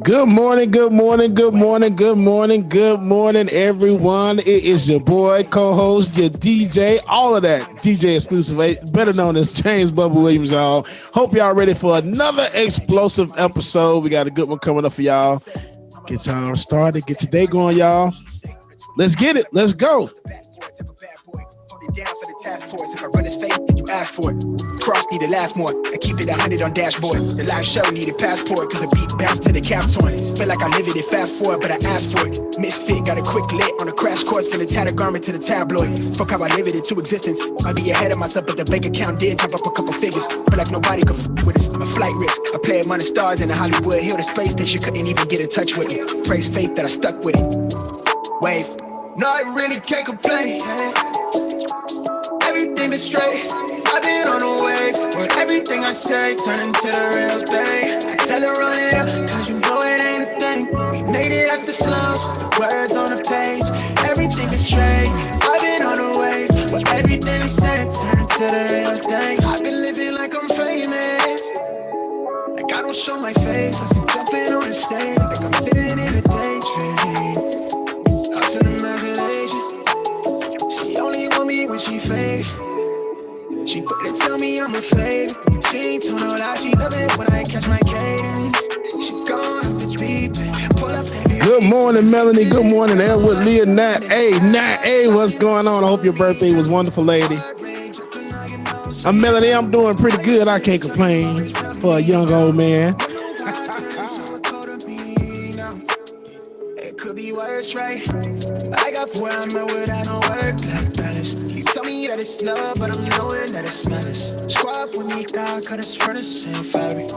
Good morning, everyone. It is your boy, co-host, your DJ, all of that. DJ exclusive, better known as James Bubba Williams, y'all. Hope y'all ready for another explosive episode. We got a good one coming up for y'all. Get y'all started. Get your day going, y'all. Let's get it. Let's go. Down for the task force. If I run his face, you ask for it. Cross need to laugh more. I keep it 100 on dashboard. The live show need a passport, cause the beat bounce to the cap torn. Feel like I live it, fast forward, but I asked for it. Misfit got a quick lit on a crash course from the tattered garment to the tabloid. Spoke how I live it into existence. I'll be ahead of myself, but the bank account did jump up a couple figures. Feel like nobody could with us. I'm a flight risk. I play among the stars in the Hollywood Hill. The space station couldn't even get in touch with me. Praise faith that I stuck with it. Wave. No, I really can't complain. Everything is straight. I've been on the wave. When everything I say turn into the real thing. I tell her run it up, cause you know it ain't a thing. We made it out the slums, with the words on the page. Everything is straight. I've been on the wave. When everything I'm saying turn into the real thing. I've been living like I'm famous. Like I don't show my face. I see jumping on the stage. Like I'm living in a daydream. Lost in imagination. She only want me when she fake. She quick to tell me I'm a fake. She ain't told no lie, she love it when I catch my cadence. She gone off the deep end. Pull up, baby. Good morning, Melanie. Good morning, Elwood, Leah, Nat. Hey, what's going on? I hope your birthday was wonderful, lady. I'm Melanie. I'm doing pretty good. I can't complain for a young old man. It could be worse, right? I got where I'm at without no work-life balance. You tell me that it's love, but I'm knowing that it's madness. Squad with me, God, cut us for the same fabric.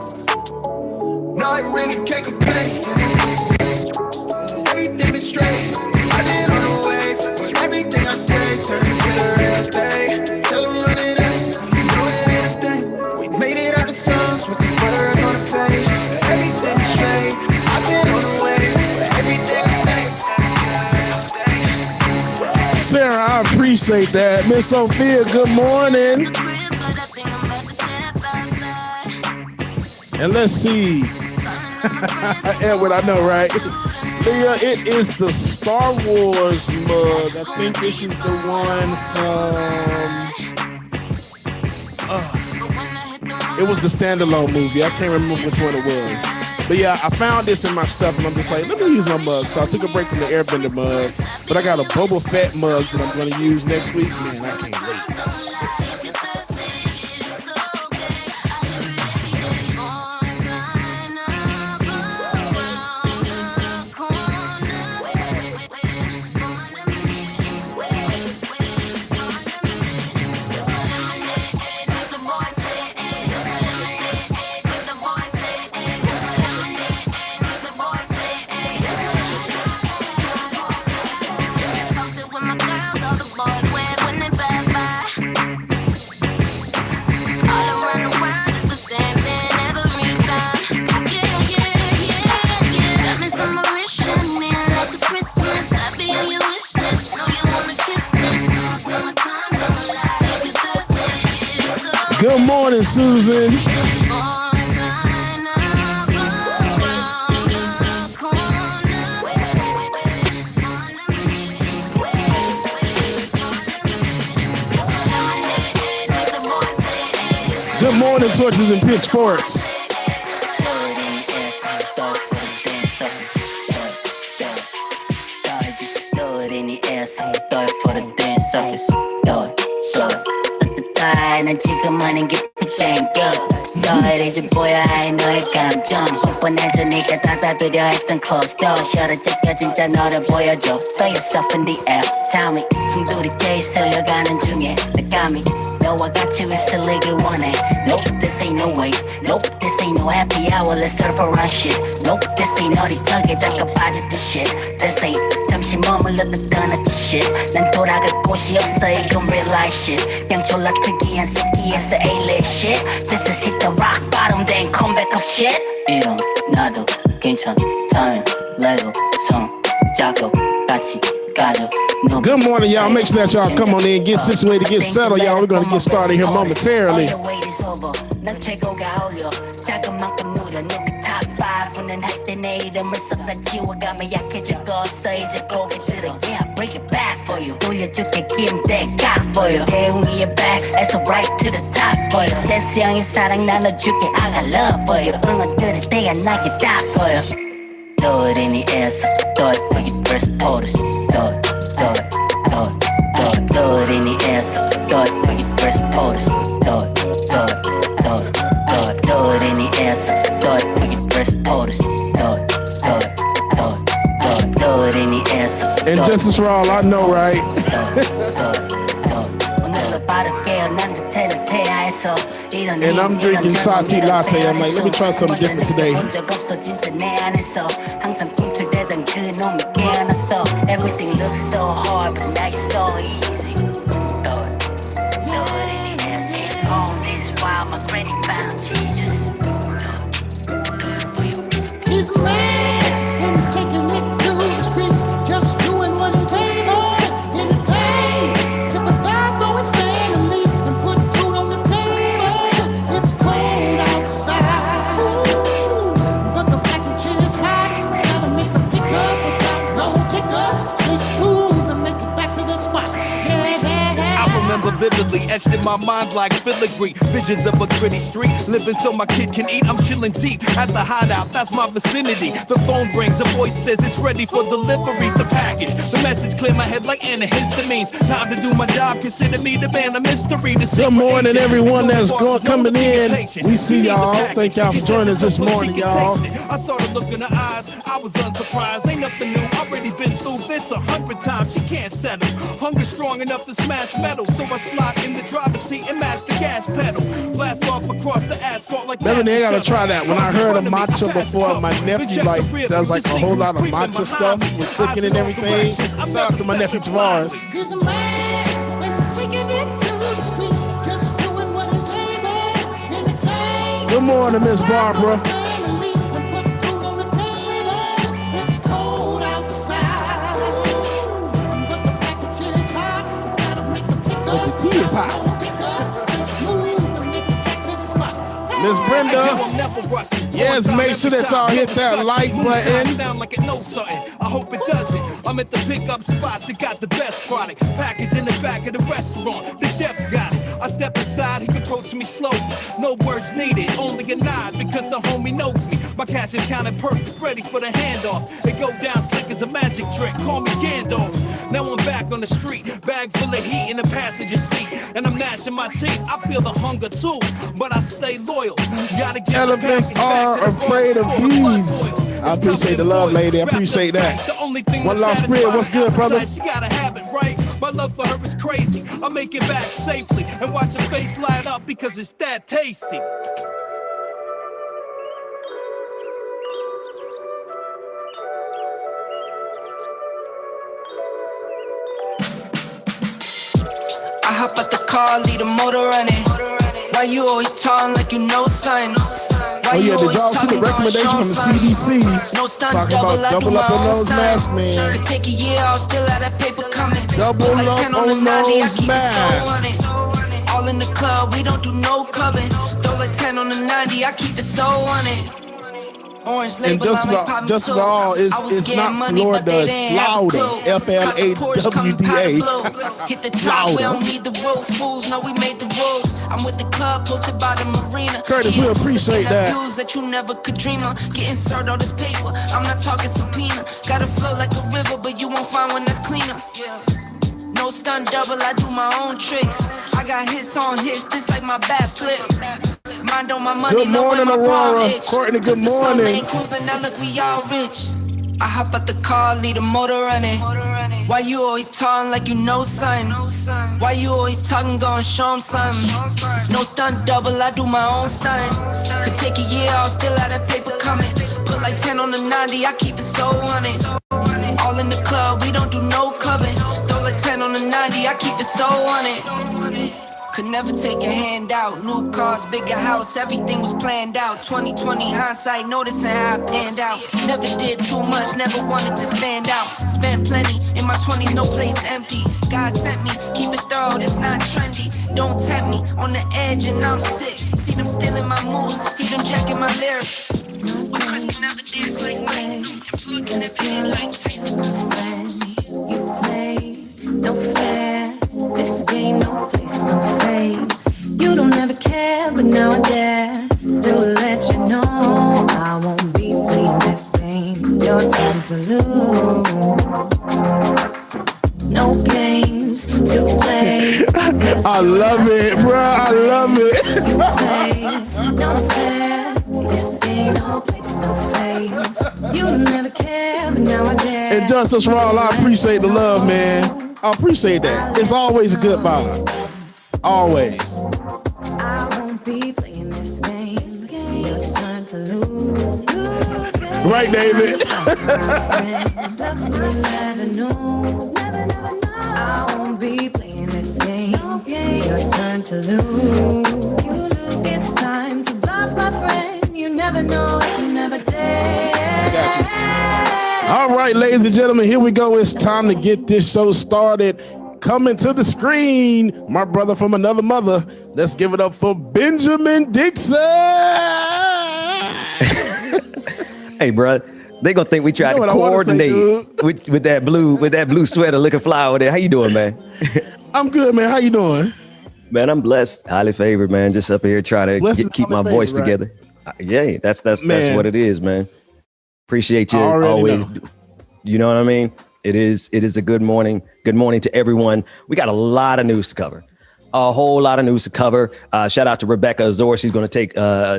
No, I really can't complain. Everything is straight. I've been on the wave. But everything I say turn into the real thing. Tell them run it up, you know it ain't a thing. We made it out the songs with the words on the page. Everything is straight. I've been on the wave. But everything I say turn into the real thing. Sarah, I appreciate that. Miss Sophia, good morning. And let's see. Edward, I know, right? Leah, it is the Star Wars mug. I think this is the one from... it was the standalone movie. I can't remember which one it was. But yeah, I found this in my stuff, and I'm just like, let me use my mug. So I took a break from the Airbender mug. But I got a Boba Fett mug that I'm going to use next week. Man, I can't wait. Good morning, Susan. Good morning, torches and pitchforks. 난 지금 하는 게 쟁겨 너의 이제 보여야 해 너의 감정 뻔해지니까 닫아두려 했던 closed door 셔를 째껴 진짜 너를 보여줘 Throw yourself in the air 삶이 숨들이 제일 쓸려가는 중에 감히 너와 같이 휩쓸리길 원해 Nope, this ain't no wave Nope, this ain't no happy hour Let's surf around shit Nope, this ain't 어디 턱에 잠깐 빠졌던 shit This ain't 잠시 머물렀다 떠났던 shit 난 돌아갈 곳이 없어 이건 real life shit 그냥 졸라 특이한 새끼에서 A-lit shit This is hit the rock bottom then come back up shit 이런 나도 괜찮다면 레고 성 작업 같이 가져 No, Good morning, y'all. Make sure that y'all come on in, get situated, get settled, y'all. We're gonna get started here momentarily. 넌 최고가 어울려 작은 만큼 누려 누구 top 5는 할 때 내 이름을 쏟아 지워가며 약해졌어 이제 고개 들어 yeah break it back for you 돌려줄게 김대각 for you 대웅이의 back에서 right to the top for you 세수형의 사랑 나눠줄게 I got love for you 응원 들을 때야 나게 딱 보여 Throw it in the air so throw it for your first photos throw it throw it throw it throw it throw it in the air so throw it for your first photos throw it throw it throw it in the air, so throw it for your first photos. Throw it, throw it, throw it, throw it, throw it in the air, so and justice for all, I know, right? And I'm drinking salty latte. I'm like, let me try something different today. Everything looks so hard, but now it's so easy. Throw it in the air, so all this while my granny found Jesus. He's a man, and he's taking it to the streets, just doing what he's able in the day to provide for his family and put food on the table. It's cold outside, but the package is hot. It's gotta make a pickup without no hiccups. Stay smooth and make it back to the spot. I remember vividly, etched in my mind like filigree. Visions of a gritty street, living so my kid can eat. I'm chilling deep at the hideout, that's my vicinity. The phone rings, a voice says it's ready for delivery. The package, the message clear my head like antihistamines. Time to do my job, consider me the man of mystery. Good morning, everyone that's coming in. We see y'all. Thank y'all for joining us this morning, y'all. I saw the look in her eyes, I was unsurprised. Ain't nothing new, already been through this 100 times. She can't settle, hunger strong enough to smash metal. So I slide in the driver's seat and match the gas pedal. Blast off across the asphalt like Never I gotta try that. When I heard of matcha before, my nephew does like a whole lot of matcha stuff with cooking and everything. Shout out to my nephew Tavares. He's a man, and he's taking it to the streets, just doing what he's able in the day. Good morning, Miss Barbara. It's cold outside, but the package is hot. It's gotta make a pickup. But the tea is hot. Miss Brenda, yes, make sure that y'all hit that like button. I hope it doesn't. I'm at the pickup spot that got the best product. Package in the back of the restaurant. The chef's got it. I step inside, he approached me slowly. No words needed, only a nod because the homie knows me. My cash is counted perfect, ready for the handoff. It go down slick as a magic trick. Call me Gandalf. Now I'm back on the street, bag full of heat in the passenger seat, and I'm gnashing my teeth. I feel the hunger too, but I stay loyal. Gotta get Elephants are afraid of bees. I appreciate the love, lady. I appreciate that. One Lost Spirit, what's good, brother? She gotta have it, right? My love for her is crazy. I make it back safely and watch her face light up because it's that tasty. I hop out the car, leave the motor running. Why you always talking like you know something? Oh yeah, did y'all see the recommendation from the CDC no stunt, talking about double up on those masks, man? Could take a year, I'll still have that paper coming. Double like up 10 on the 90, those masks. All in the club, we don't do no clubbing. Throw like 10 on the 90, I keep it so on it. Orange And just for all, it's not Florida, it's Florida. F-L-A-W-D-A. Hit the top, we don't need the road fools. No, we made the rules. I'm with the club, posted by the marina. Curtis, we appreciate that. Views that you never could dream of. Getting served all this paper. I'm not talking subpoena. Gotta flow like a river, but you won't find one that's cleaner. No stunt double, I do my own tricks. I got hits on hits, this like my bat flip. Mind on my money, good morning, Aurora. Courtney, good morning. Cruising, now look, we all rich. I hop out the car, leave the motor running. Why you always talking like you know something? Why you always talking, gonna show 'em something? No stunt double, I do my own stunt. Could take a year, I'll still have that paper coming. Put like 10 on the 90, I keep it so on it. All in the club, we don't do no clubbing. Throw like 10 on the 90, I keep it so on it. Could never take a hand out. New cars, bigger house, everything was planned out. 2020 hindsight, noticing how I panned out. Never did too much, never wanted to stand out. Spent plenty in my 20s, no place empty. God sent me, keep it thorough, it's not trendy. Don't tempt me, on the edge and I'm sick. See them stealing my moves, hear them jacking my lyrics. But Chris can never dance like Mike, and Floyd can never hit like Tyson. You play, no fair. This game, no place, no place. You don't ever care, but now I dare to let you know I won't be playing this game. It's your time to lose. No games to play. I love it, bro. I love it. You play, no fair. This ain't no place, no place. You don't ever care, but now I dare. And Justice Raw, I appreciate the love, man. I appreciate that. It's always a good vibe. Always. I won't be playing this game. It's your turn to lose. Right, David. Never know. I won't be playing this game. It's your turn to lose. It's time to bluff, my friend. You never know if you never dare. I got you. All right, ladies and gentlemen, here we go. It's time to get this show started. Coming to the screen, my brother from another mother. Let's give it up for Benjamin Dixon. Hey, bro, they gonna think we try to coordinate with that blue sweater looking fly over there. How you doing, man? I'm good, man. How you doing? Man, I'm blessed, highly favored, man. Just up here trying to keep my voice together. Yeah, that's what it is, man. Appreciate you always. You know what I mean? It is a good morning. Good morning to everyone. We got a lot of news to cover. A whole lot of news to cover. Shout out to Rebecca Azor. She's going to take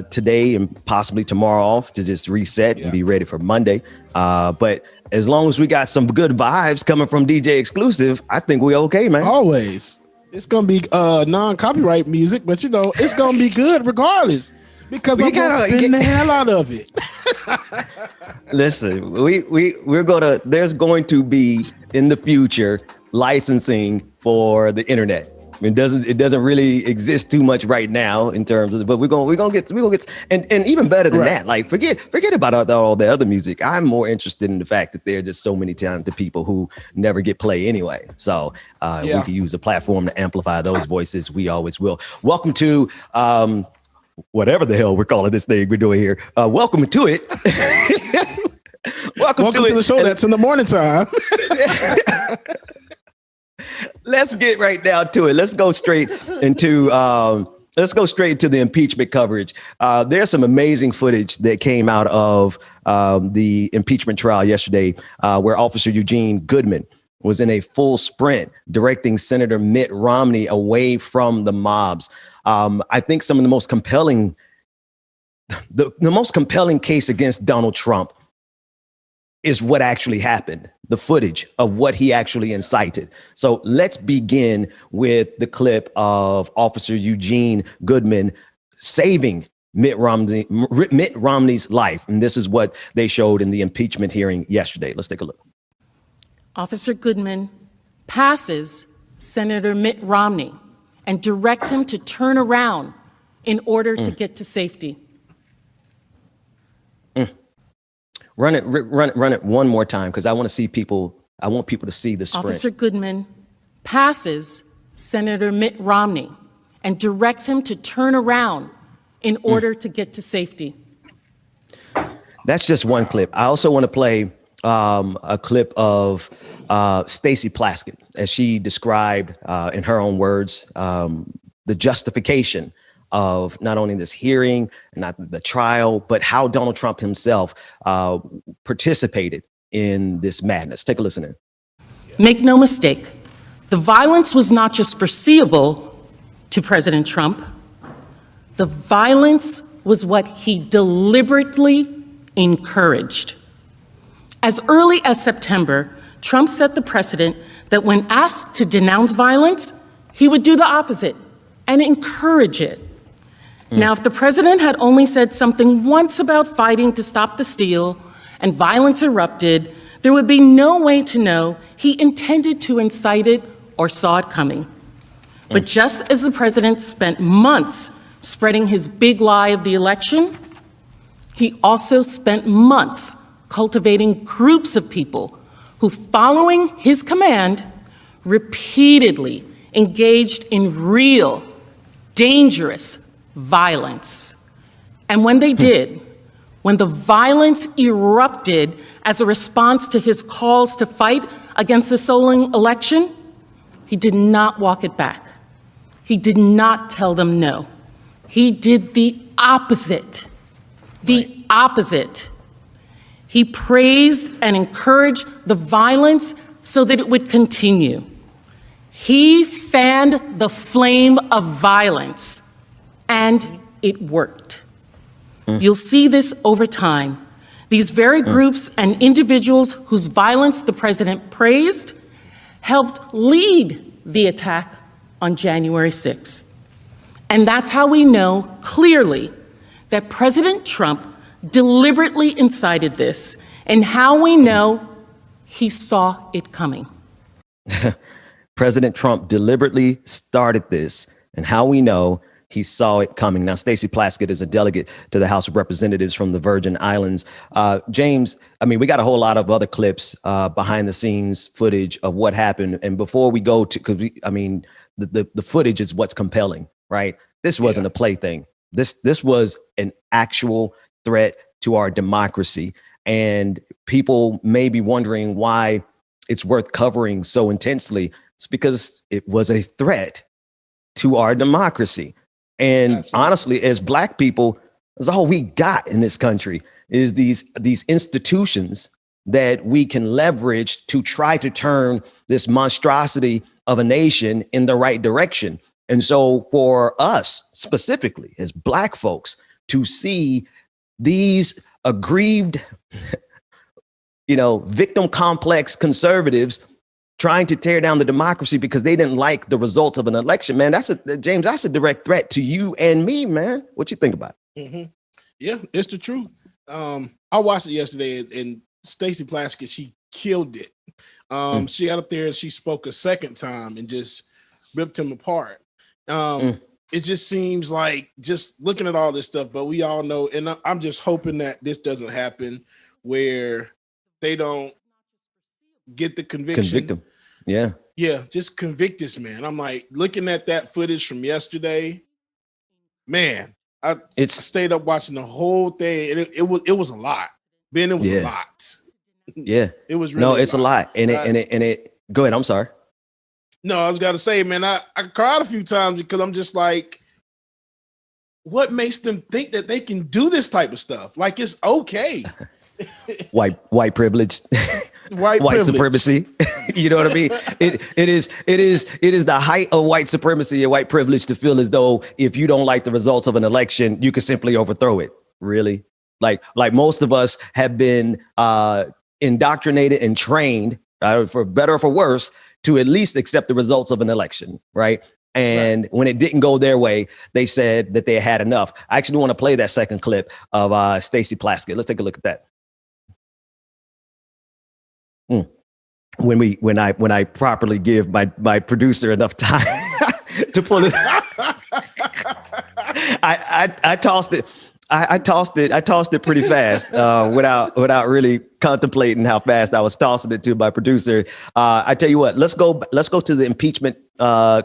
today and possibly tomorrow off to just reset and be ready for Monday. But as long as we got some good vibes coming from DJ Exclusive, I think we're okay, man. Always. It's going to be non-copyright music, but you know, it's going to be good regardless because I'm going to spin the hell out of it. Listen, we're gonna. There's going to be in the future licensing for the internet. I mean, it doesn't really exist too much right now in terms of, but we're gonna get and even better than that. Like forget about all the other music. I'm more interested in the fact that there are just so many talented people who never get play anyway. So we can use a platform to amplify those voices. We always will. Welcome to whatever the hell we're calling this thing we're doing here. Welcome to it. Welcome to the show that's in the morning time. Let's get right down to it. Let's go straight into the impeachment coverage. There's some amazing footage that came out of the impeachment trial yesterday, where Officer Eugene Goodman was in a full sprint directing Senator Mitt Romney away from the mobs. I think some of the most compelling case against Donald Trump is what actually happened, the footage of what he actually incited. So let's begin with the clip of Officer Eugene Goodman saving Mitt Romney's life. And this is what they showed in the impeachment hearing yesterday. Let's take a look. Officer Goodman passes Senator Mitt Romney and directs him to turn around in order to get to safety. Run it one more time, because I want people to see the sprint. Officer Goodman passes Senator Mitt Romney and directs him to turn around in order to get to safety. That's just one clip. I also want to play a clip of Stacey Plaskett as she described in her own words the justification of not only this hearing, not the trial, but how Donald Trump himself participated in this madness. Take a listen in. Make no mistake, the violence was not just foreseeable to President Trump. The violence was what he deliberately encouraged. As early as September, Trump set the precedent that when asked to denounce violence, he would do the opposite and encourage it. Now, if the president had only said something once about fighting to stop the steal and violence erupted, there would be no way to know he intended to incite it or saw it coming. But just as the president spent months spreading his big lie of the election, he also spent months cultivating groups of people who, following his command, repeatedly engaged in real, dangerous violence. And when they did, when the violence erupted as a response to his calls to fight against the stolen election, he did not walk it back. He did not tell them no. He did the opposite. The opposite. He praised and encouraged the violence so that it would continue. He fanned the flame of violence, and it worked. You'll see this over time. These very groups and individuals whose violence the president praised helped lead the attack on January 6th. And that's how we know clearly that President Trump deliberately incited this, and how we know he saw it coming. President Trump deliberately started this, and how we know he saw it coming. Now, Stacey Plaskett is a delegate to the House of Representatives from the Virgin Islands. James, I mean, we got a whole lot of other clips, behind the scenes footage of what happened. And before we go to, because the footage is what's compelling, right? This wasn't a plaything. This was an actual threat to our democracy. And people may be wondering why it's worth covering so intensely. It's because it was a threat to our democracy. And honestly, as Black people, that's all we got in this country is these institutions that we can leverage to try to turn this monstrosity of a nation in the right direction. And so for us specifically as Black folks to see these aggrieved, victim complex conservatives trying to tear down the democracy because they didn't like the results of an election, man, that's a direct threat to you and me, man. What you think about it? Mm-hmm. Yeah, it's the truth. I watched it yesterday, and Stacey Plaskett, she killed it. She got up there and she spoke a second time and just ripped him apart. It just seems like just looking at all this stuff, but we all know, and I'm just hoping that this doesn't happen where they don't get the conviction. Convict him. Yeah. Yeah, just convict this man. I'm like, looking at that footage from yesterday, man, I stayed up watching the whole thing, and it was a lot. Ben, it was a lot. Yeah. It was really a lot. And it go ahead. I'm sorry. No, I was gotta say, man, I cried a few times because I'm just like, what makes them think that they can do this type of stuff? Like, it's okay. White privilege. White supremacy. You know what I mean? It is the height of white supremacy and white privilege to feel as though if you don't like the results of an election, you can simply overthrow it. Really? Like most of us have been indoctrinated and trained, for better or for worse, to at least accept the results of an election, right? And when it didn't go their way, they said that they had enough. I actually want to play that second clip of Stacey Plaskett. Let's take a look at that. When I properly give my producer enough time to pull it, I tossed it. I tossed it pretty fast without really contemplating how fast I was tossing it to my producer. I tell you what, let's go to the impeachment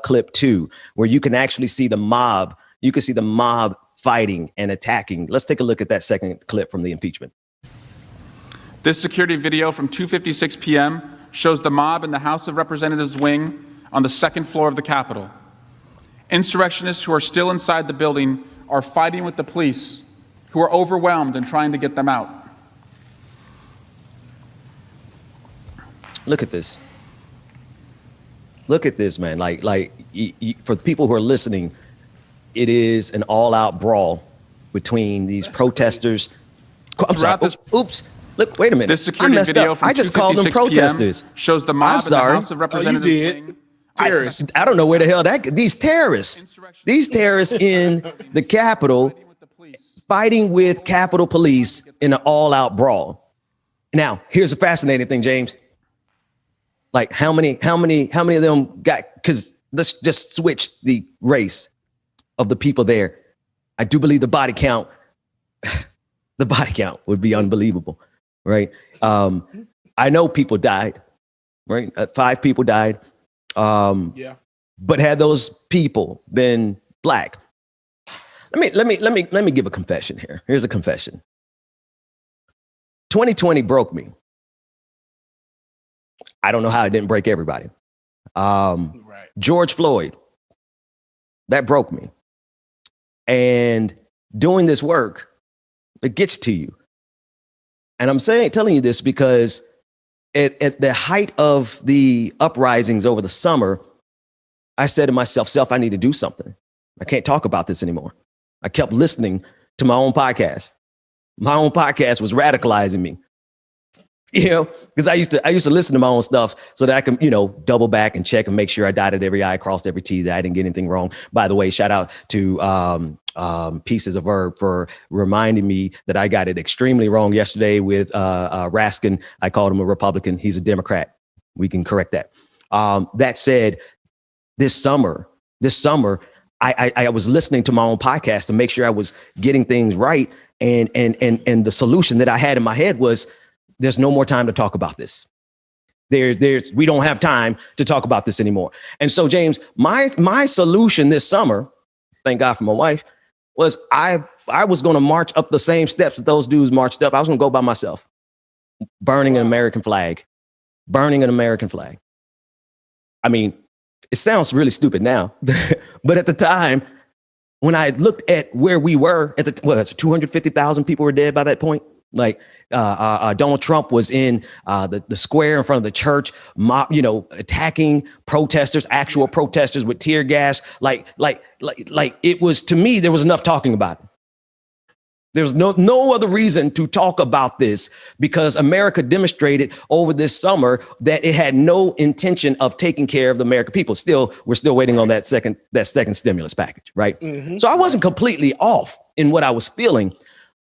clip 2, where you can actually see the mob. You can see the mob fighting and attacking. Let's take a look at that second clip from the impeachment. This security video from 2:56 p.m. shows the mob in the House of Representatives wing on the second floor of the Capitol. Insurrectionists who are still inside the building are fighting with the police, who are overwhelmed and trying to get them out. Look at this. Look at this, man. For people who are listening, it is an all-out brawl between these protesters. I'm sorry. Oops. Look, wait a minute. This security video from I just called them protesters. Shows the mob in the House of Representatives wing. Terrorists. I don't know where the hell these terrorists in the Capitol fighting with Capitol Police in an all-out brawl. Now, here's a fascinating thing, James. Like how many of them got, because let's just switch the race of the people there. I do believe the body count would be unbelievable, right? I know people died, right? 5 people died. But had those people been black, let me give a confession here. Here's a confession. 2020 broke me. I don't know how it didn't break everybody. George Floyd, that broke me. And doing this work, it gets to you. And I'm telling you this because at the height of the uprisings over the summer, I said to myself, I need to do something. I can't talk about this anymore. I kept listening to my own podcast. My own podcast was radicalizing me. Because I used to listen to my own stuff so that I can, double back and check and make sure I dotted every I, crossed every T, that I didn't get anything wrong. By the way, shout out to Pieces of Verb for reminding me that I got it extremely wrong yesterday with Raskin. I called him a Republican. He's a Democrat. We can correct that. That said, this summer, I was listening to my own podcast to make sure I was getting things right. And the solution that I had in my head was, there's no more time to talk about this. We don't have time to talk about this anymore. And so, James, my solution this summer, thank God for my wife, was I was going to march up the same steps that those dudes marched up. I was going to go by myself, burning an American flag. I mean, it sounds really stupid now, but at the time, when I looked at where we were, 250,000 people were dead by that point. Like Donald Trump was in the square in front of the church, attacking protesters, actual protesters with tear gas. Like it was, to me, there was enough talking about it. There's no other reason to talk about this, because America demonstrated over this summer that it had no intention of taking care of the American people. We're still waiting on that second stimulus package, right? Mm-hmm. So I wasn't completely off in what I was feeling,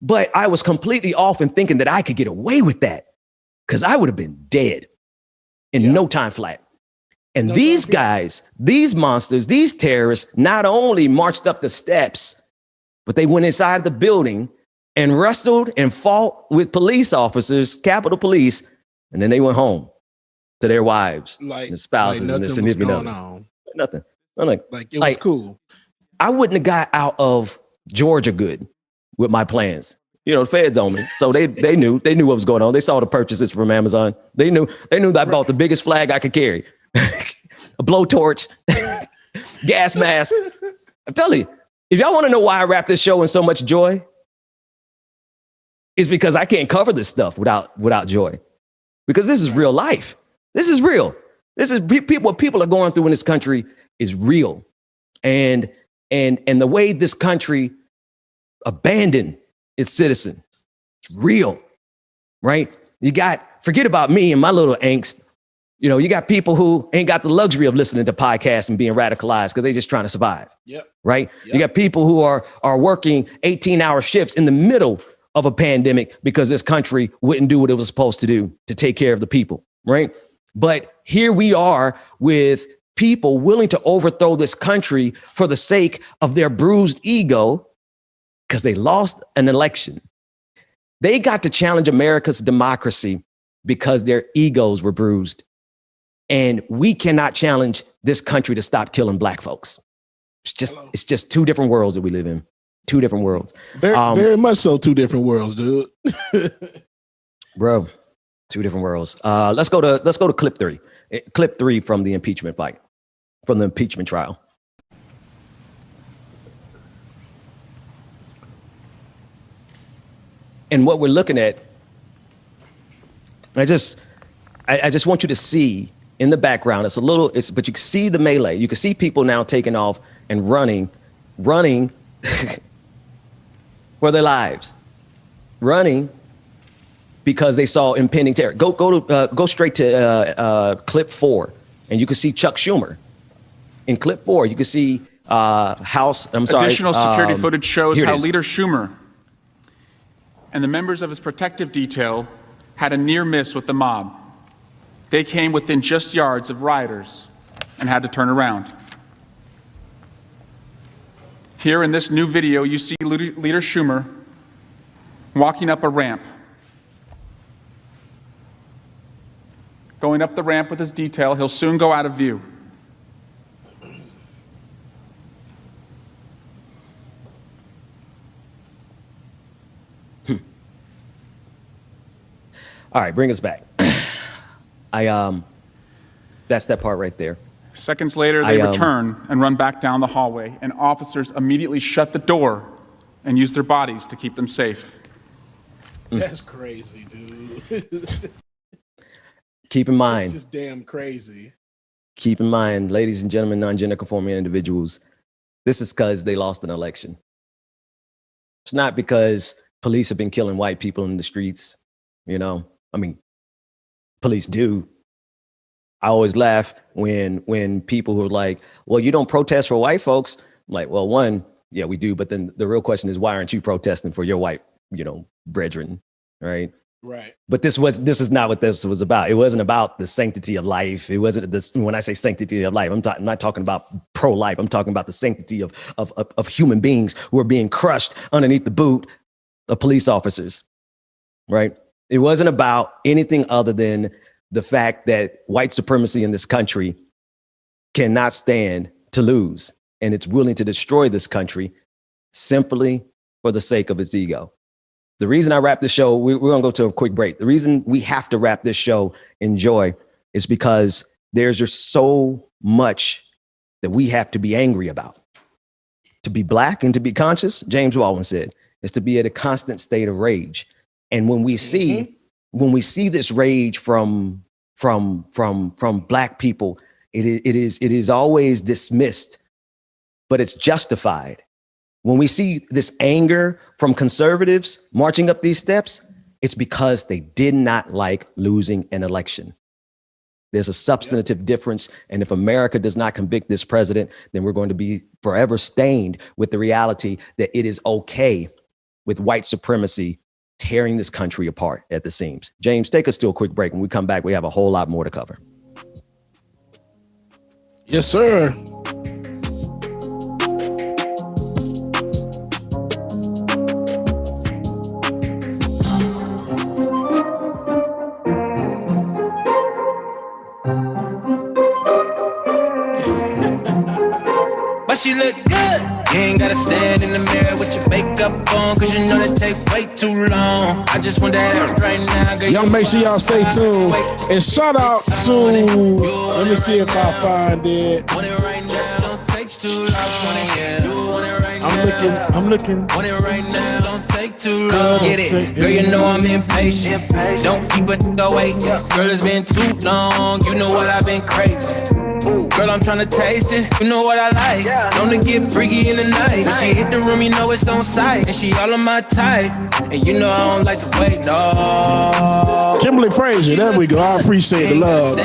but I was completely off in thinking that I could get away with that, because I would have been dead in no time flat. And these guys, these monsters, these terrorists, not only marched up the steps, but they went inside the building and wrestled and fought with police officers, Capitol Police, and then they went home to their wives, and spouses, and their significant others. Nothing. Like it was cool. I wouldn't have got out of Georgia good with my plans. The feds on me, so they knew what was going on. They saw the purchases from Amazon. They knew that I bought the biggest flag I could carry, a blowtorch, gas mask. I'm telling you, if y'all want to know why I wrap this show in so much joy, it's because I can't cover this stuff without joy, because this is real life. This is real. This is what people are going through in this country is real, and the way this country abandoned its citizens, it's real, right? Forget about me and my little angst. You got people who ain't got the luxury of listening to podcasts and being radicalized because they're just trying to survive. Yep. Right. Yep. You got people who are working 18-hour shifts in the middle of a pandemic because this country wouldn't do what it was supposed to do to take care of the people. Right. But here we are with people willing to overthrow this country for the sake of their bruised ego because they lost an election. They got to challenge America's democracy because their egos were bruised. And we cannot challenge this country to stop killing black folks. It's just two different worlds that we live in. Two different worlds. Very much so. Two different worlds, dude. Bro, two different worlds. Let's go to clip 3. Clip 3 from the impeachment fight, from the impeachment trial. And what we're looking at, I just want you to see in the background, but you can see the melee. You can see people now taking off and running for their lives, running because they saw impending terror. Go straight to clip 4, and you can see Chuck Schumer. In clip 4, you can see Additional security footage shows how Leader Schumer and the members of his protective detail had a near miss with the mob. They came within just yards of rioters and had to turn around. Here in this new video, you see Leader Schumer walking up a ramp. Going up the ramp with his detail, he'll soon go out of view. All right, bring us back. That's that part right there. Seconds later, they return and run back down the hallway, and officers immediately shut the door and use their bodies to keep them safe. That's crazy, dude. Keep in mind. It's just damn crazy. Keep in mind, ladies and gentlemen, non-gender conforming individuals, this is because they lost an election. It's not because police have been killing white people in the streets. You know, I mean, police do. I always laugh when people who are like, well, you don't protest for white folks. I'm like, well, one, yeah, we do. But then the real question is, why aren't you protesting for your white, brethren, right? Right. But this is not what this was about. It wasn't about the sanctity of life. It wasn't this. When I say sanctity of life, I'm not talking about pro-life. I'm talking about the sanctity of human beings who are being crushed underneath the boot of police officers, right? It wasn't about anything other than the fact that white supremacy in this country cannot stand to lose, and it's willing to destroy this country simply for the sake of its ego. The reason I wrap this show, we're going to go to a quick break. The reason we have to wrap this show in joy is because there's just so much that we have to be angry about. To be black and to be conscious, James Baldwin said, is to be at a constant state of rage. And when we see this rage from black people, it is always dismissed, but it's justified. When we see this anger from conservatives marching up these steps, it's because they did not like losing an election. There's a substantive difference. And if America does not convict this president, then we're going to be forever stained with the reality that it is okay with white supremacy tearing this country apart at the seams. James, take us to a quick break. When we come back, we have a whole lot more to cover. Yes, sir. But she look good. You ain't gotta stand in the mirror with your makeup on, cause you know that take way too long. I just want that right now, girl. Y'all make sure y'all stay tuned. And shout out to, let me see if I find it. Want it right now, don't take too long. I'm looking. Want it right now, don't take too long. Get it, girl, you know I'm impatient. Don't keep it away, girl, it's been too long. You know what I've been craving. Girl, I'm tryna taste it. You know what I like. Known to get freaky in the night. When she hit the room, you know it's on sight. And she all on my type. And you know I don't like to wait, no. Kimberly Frazier, there we go. I appreciate the love.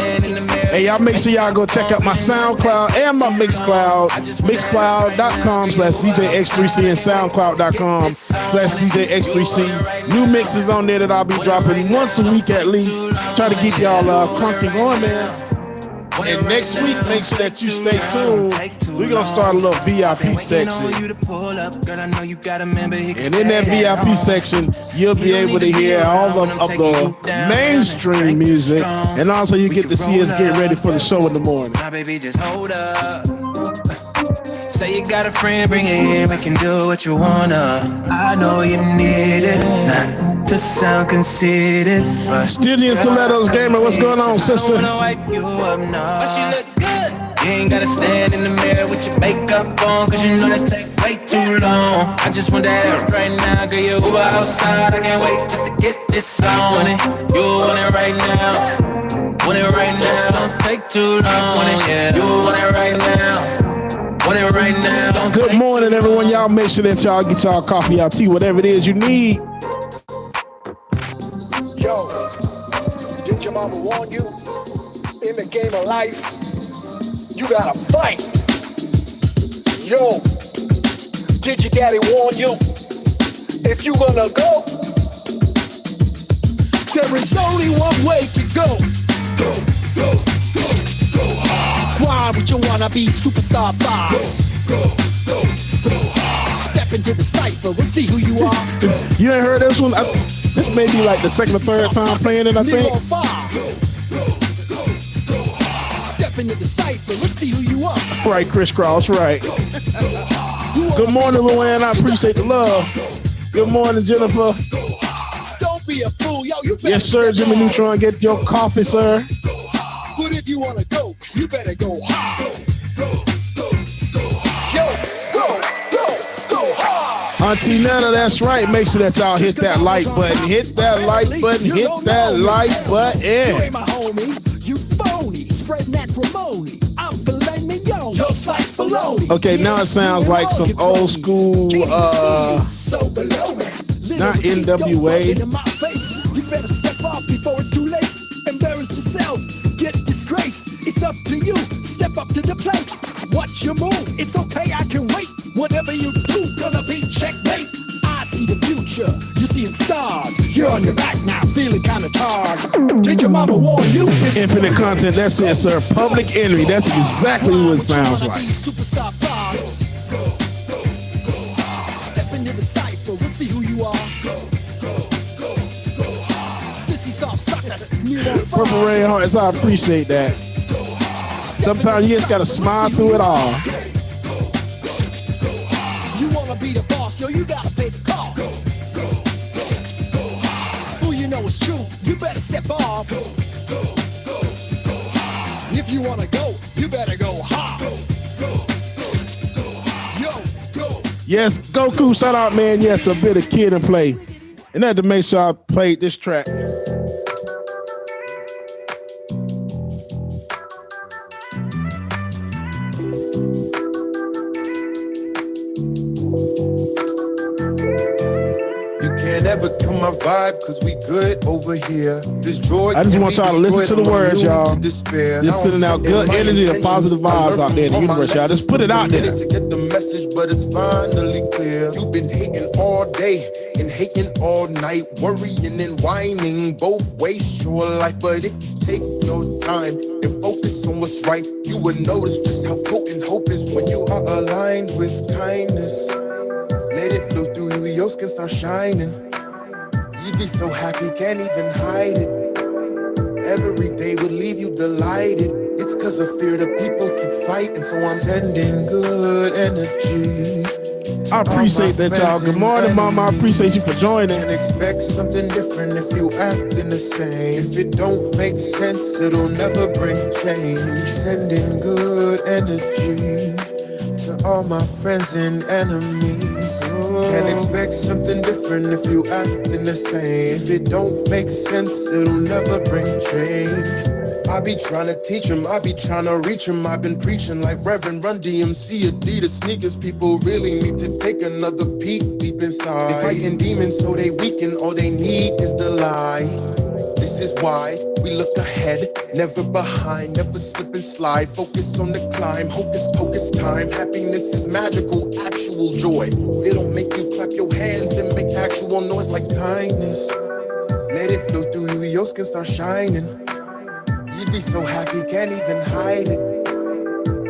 Hey, y'all make sure y'all go check out my SoundCloud and my Mixcloud. Mixcloud.com/DJX3C and SoundCloud.com/DJX3C. New mixes on there that I'll be dropping once a week at least. Try to keep y'all crunk and going, man. And next week, make sure that you stay tuned. We're going to start a little VIP section. And in that VIP section, you'll be able to hear all of the mainstream music. And also you get to see us get ready for the show in the morning. My baby, just hold up. Say you got a friend, bring it in. We can do what you wanna. I know you need it. Not to sound conceited, but Stidgy and Stilettos Gamer, what's going on, sister? But she look good. You ain't gotta stand in the mirror with your makeup on, cause you know that take way too long. I just want that right now, girl, you Uber outside. I can't wait just to get this on. You want it right now. Want it right now. Don't take too long. You want it right now. Want it right now. Good morning, everyone. Y'all make sure that y'all get y'all coffee, y'all tea, whatever it is you need. Yo, did your mama warn you? In the game of life, you gotta fight. Yo, did your daddy warn you? If you gonna go, there is only one way to go. Go, go, go, go hard. Why would you wanna be superstar boss? Go, go, go, go hard. cipher. We'll see who you are. You ain't heard this one? This may be like the second or third time playing it, I think. Step into the cipher. Let's see who you are. Right, crisscross, right. Good morning, Luann. I appreciate the love. Good morning, Jennifer. Don't be a fool, yo. You better Yes, sir, step Jimmy off. Neutron. Get your coffee, sir. But if you wanna go, you better go hard. Yo, go hard. Auntie Netta, that's right. Make sure that y'all hit that like button. Hit that like button. Hit that like You button. ain't my homie, you phony. Spreading acrimony. I'm filet mignon, yo slice bologna. Okay, now it sounds like some old school, So below me. not NWA. In my face. You better step up before it's too late. Embarrass yourself, get disgraced. It's up to you. Step up to the plate. Watch your move. It's okay, I can wait. Whatever you do, gonna be checkmate. I see the future. You're seeing stars. You're on your back now, feeling kinda tired. Did your mama warn you? Infinite content. That's it, sir. Public enemy. That's exactly what it sounds like. Superstar stars. Step into the cipher. We'll see who you are. Sissy soft suckers. New on fire. Purple Rain Hearts, I appreciate that. Sometimes you just gotta smile through it all. You wanna be the boss, yo, you gotta pay the cost. Fool, you know it's true, you better step off. If you wanna go, you better go hard. Yo, go. Yes, Goku, shout out, man. Yes, a bit of Kid and Play. And I had to make sure I played this track. You can't ever kill my vibe, cause we good over here. This droid I just can want be y'all to listen destroyed to the from words, you y'all. to despair. Just sending out good energy and positive vibes out there in the universe, y'all. Just put it out there. To get the message, but it's finally clear. You've been hating all day and hating all night, worrying and whining. Both waste your life, but if you take your time and focus on what's right, you will notice just how potent hope is when you are aligned with kindness. Let it flow through you, your skin start shining. You'd be so happy, can't even hide it. Every day would leave you delighted. It's cause of fear the people keep fighting, so I'm sending good energy. I appreciate that, y'all. Good morning, Mama. I appreciate you for joining. And expect something different if you acting the same. If it don't make sense, it'll never bring change. Sending good energy to all my friends and enemies. Can't expect something different if you acting the same. If it don't make sense, it'll never bring change. I be trying to teach him, I be trying to reach him. I've been preaching like Reverend Run DMC, Adidas sneakers. People really need to take another peek deep inside. They fighting demons so they weaken, all they need is the lie. This is why we look ahead, never behind, never slip and slide. Focus on the climb, hocus pocus time. Happiness is magical, actual joy. It'll make you clap your hands and make actual noise like kindness. Let it flow through you, your skin start shining. You'd be so happy, can't even hide it.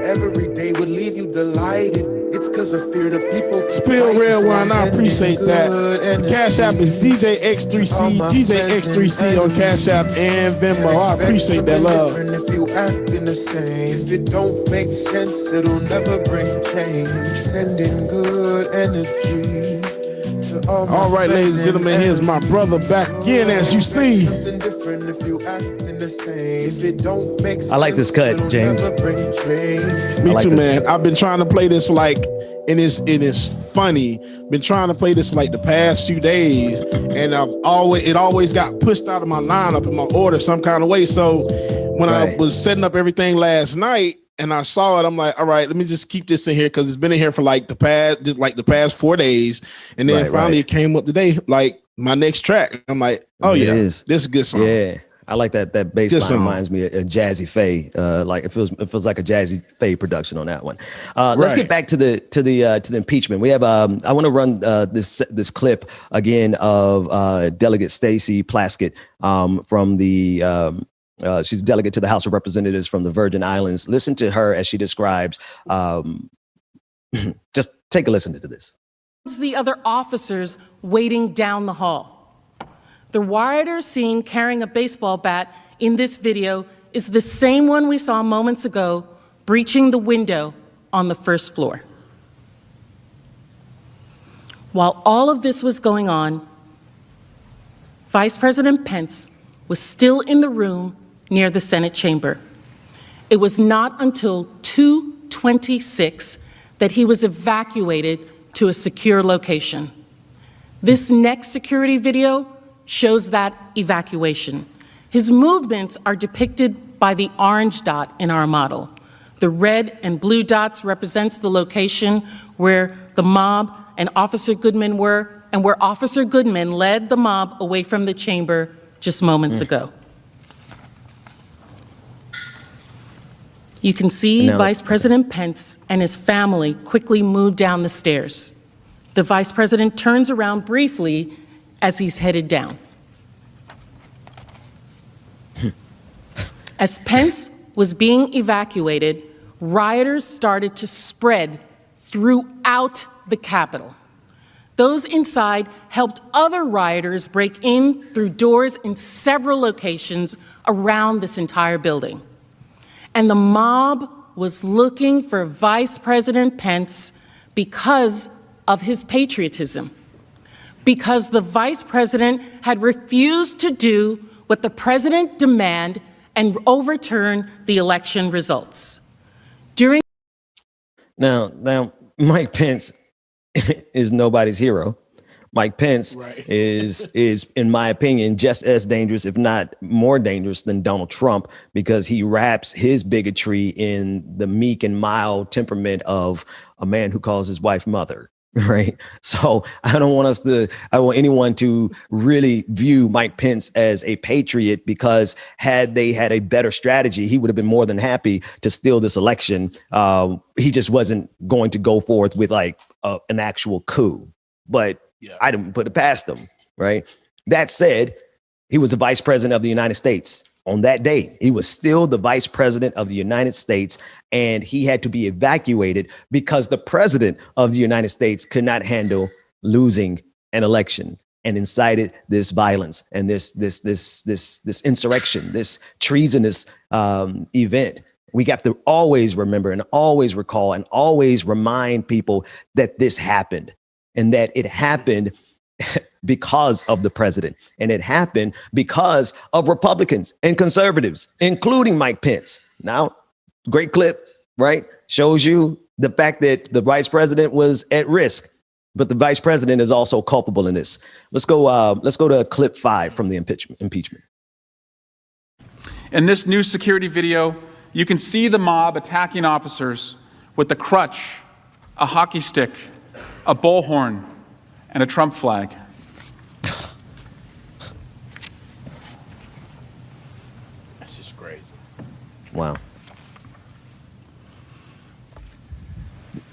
Every day would leave you delighted. It's cause of fear the people Spill Red Wine, I appreciate that. Cash App is DJX3C, DJX3C on Cash App and Venmo. I appreciate that love. If you acting the same, if it don't make sense, it'll never bring change. Sending good energy to all my All right, ladies and gentlemen, here's my brother back again, as you see. Something different if you acting the same. If it don't make sense, I like this cut, it'll James. never bring change. Me I like too, this. man. I've been trying to play this and it is funny. Been trying to play this for like the past few days, and it always got pushed out of my lineup in my order some kind of way. So when I Right. was setting up everything last night and I saw it, I'm like, all right, let me just keep this in here because it's been in here for like the past 4 days, and then Right, finally right. it came up today, like my next track. I'm like, oh It yeah, is. this is a good song. Yeah, I like that. That bass Just line some- reminds me of Jazzy Faye. Like it feels like a Jazzy Faye production on that one. Let's Right. get back to the impeachment. We have. I want to run this clip again of Delegate Stacey Plaskett from the. She's delegate to the House of Representatives from the Virgin Islands. Listen to her as she describes. Just take a listen to this. the other officers waiting down the hall. The rioter seen carrying a baseball bat in this video is the same one we saw moments ago breaching the window on the first floor. While all of this was going on, Vice President Pence was still in the room near the Senate chamber. It was not until 2:26 that he was evacuated to a secure location. This next security video shows that evacuation. His movements are depicted by the orange dot in our model. The red and blue dots represents the location where the mob and Officer Goodman were, and where Officer Goodman led the mob away from the chamber just moments ago. You can see Vice President Pence and his family quickly move down the stairs. The Vice President turns around briefly as he's headed down. As Pence was being evacuated, rioters started to spread throughout the Capitol. Those inside helped other rioters break in through doors in several locations around this entire building. And the mob was looking for Vice President Pence because of his patriotism, because the Vice President had refused to do what the President demanded and overturn the election results. Now, Mike Pence is nobody's hero. Mike Pence is, in my opinion, just as dangerous, if not more dangerous than Donald Trump, because he wraps his bigotry in the meek and mild temperament of a man who calls his wife mother. Right. So I want anyone to really view Mike Pence as a patriot, because had they had a better strategy, he would have been more than happy to steal this election. He just wasn't going to go forth with like an actual coup. But I didn't put it past him. Right. That said, he was the vice president of the United States. On that day, he was still the vice president of the United States, and he had to be evacuated because the president of the United States could not handle losing an election and incited this violence and this insurrection, this treasonous event. We have to always remember and always recall and always remind people that this happened, and that it happened because of the president. And it happened because of Republicans and conservatives, including Mike Pence. Now, great clip, right? Shows you the fact that the vice president was at risk, but the vice president is also culpable in this. Let's go to clip 5 from the impeachment. In this new security video, you can see the mob attacking officers with a crutch, a hockey stick, a bullhorn, and a Trump flag. That's just crazy. Wow.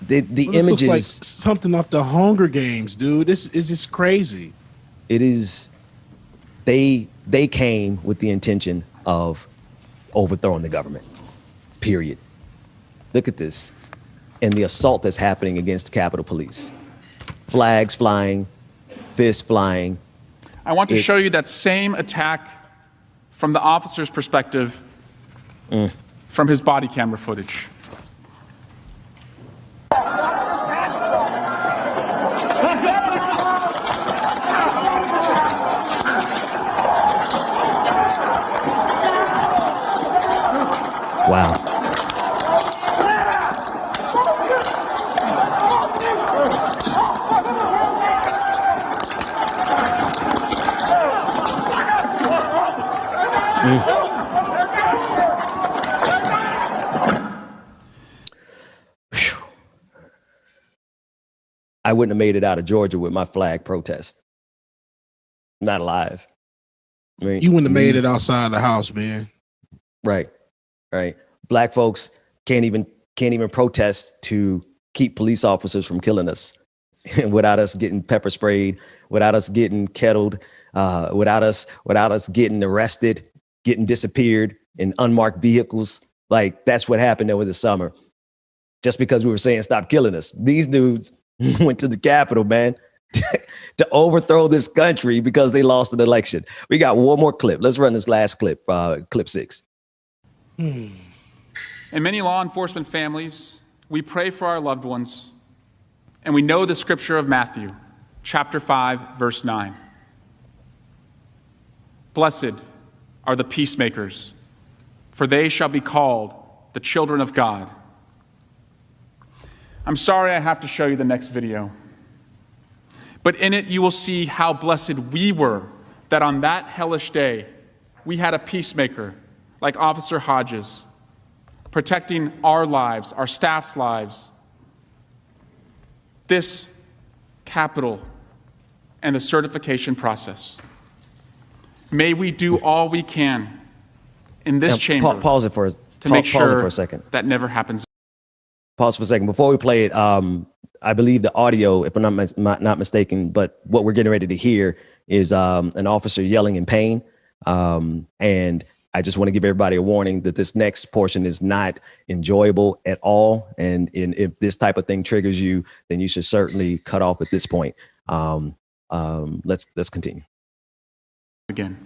The This images looks like something off the Hunger Games, dude. This is just crazy. It is. They came with the intention of overthrowing the government. Period. Look at this, and the assault that's happening against the Capitol Police. Flags flying, fists flying. I want to show you that same attack from the officer's perspective from his body camera footage. Wow. I wouldn't have made it out of Georgia with my flag protest. Not alive. I mean, You wouldn't have made it outside the house, man. Right. Black folks can't even protest to keep police officers from killing us without us getting pepper sprayed, without us getting kettled, without us getting arrested, getting disappeared in unmarked vehicles. Like, that's what happened over the summer. Just because we were saying stop killing us. These dudes went to the Capitol, man, to overthrow this country because they lost an election. We got one more clip. Let's run this last clip, clip 6. In many law enforcement families, we pray for our loved ones, and we know the scripture of Matthew, chapter 5, verse 9. Blessed are the peacemakers, for they shall be called the children of God. I'm sorry I have to show you the next video, but in it you will see how blessed we were that on that hellish day we had a peacemaker like Officer Hodges, protecting our lives, our staff's lives, this Capitol, and the certification process. May we do all we can in this chamber Pause it for to make pause it sure for a second. that never happens. Pause for a second. Before we play it, I believe the audio, if I'm not mistaken, but what we're getting ready to hear is an officer yelling in pain. And I just want to give everybody a warning that this next portion is not enjoyable at all. And if this type of thing triggers you, then you should certainly cut off at this point. Let's continue. Again.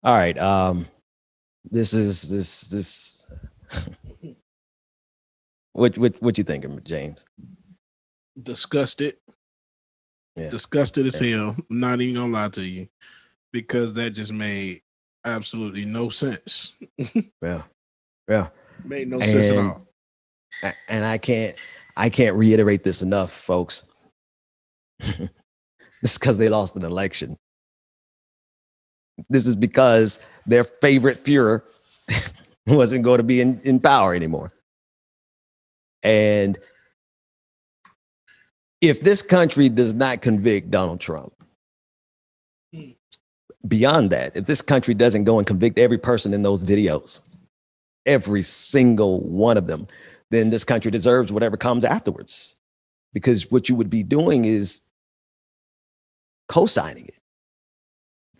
All right. This. What you thinking, James? Disgusted. Yeah. Disgusted as hell. I'm not even gonna lie to you, because that just made absolutely no sense. Yeah. Made no sense at all. And I can't reiterate this enough, folks. This is because they lost an election. This is because their favorite Führer wasn't going to be in power anymore. And if this country does not convict Donald Trump, beyond that, if this country doesn't go and convict every person in those videos, every single one of them, then this country deserves whatever comes afterwards. Because what you would be doing is co-signing it.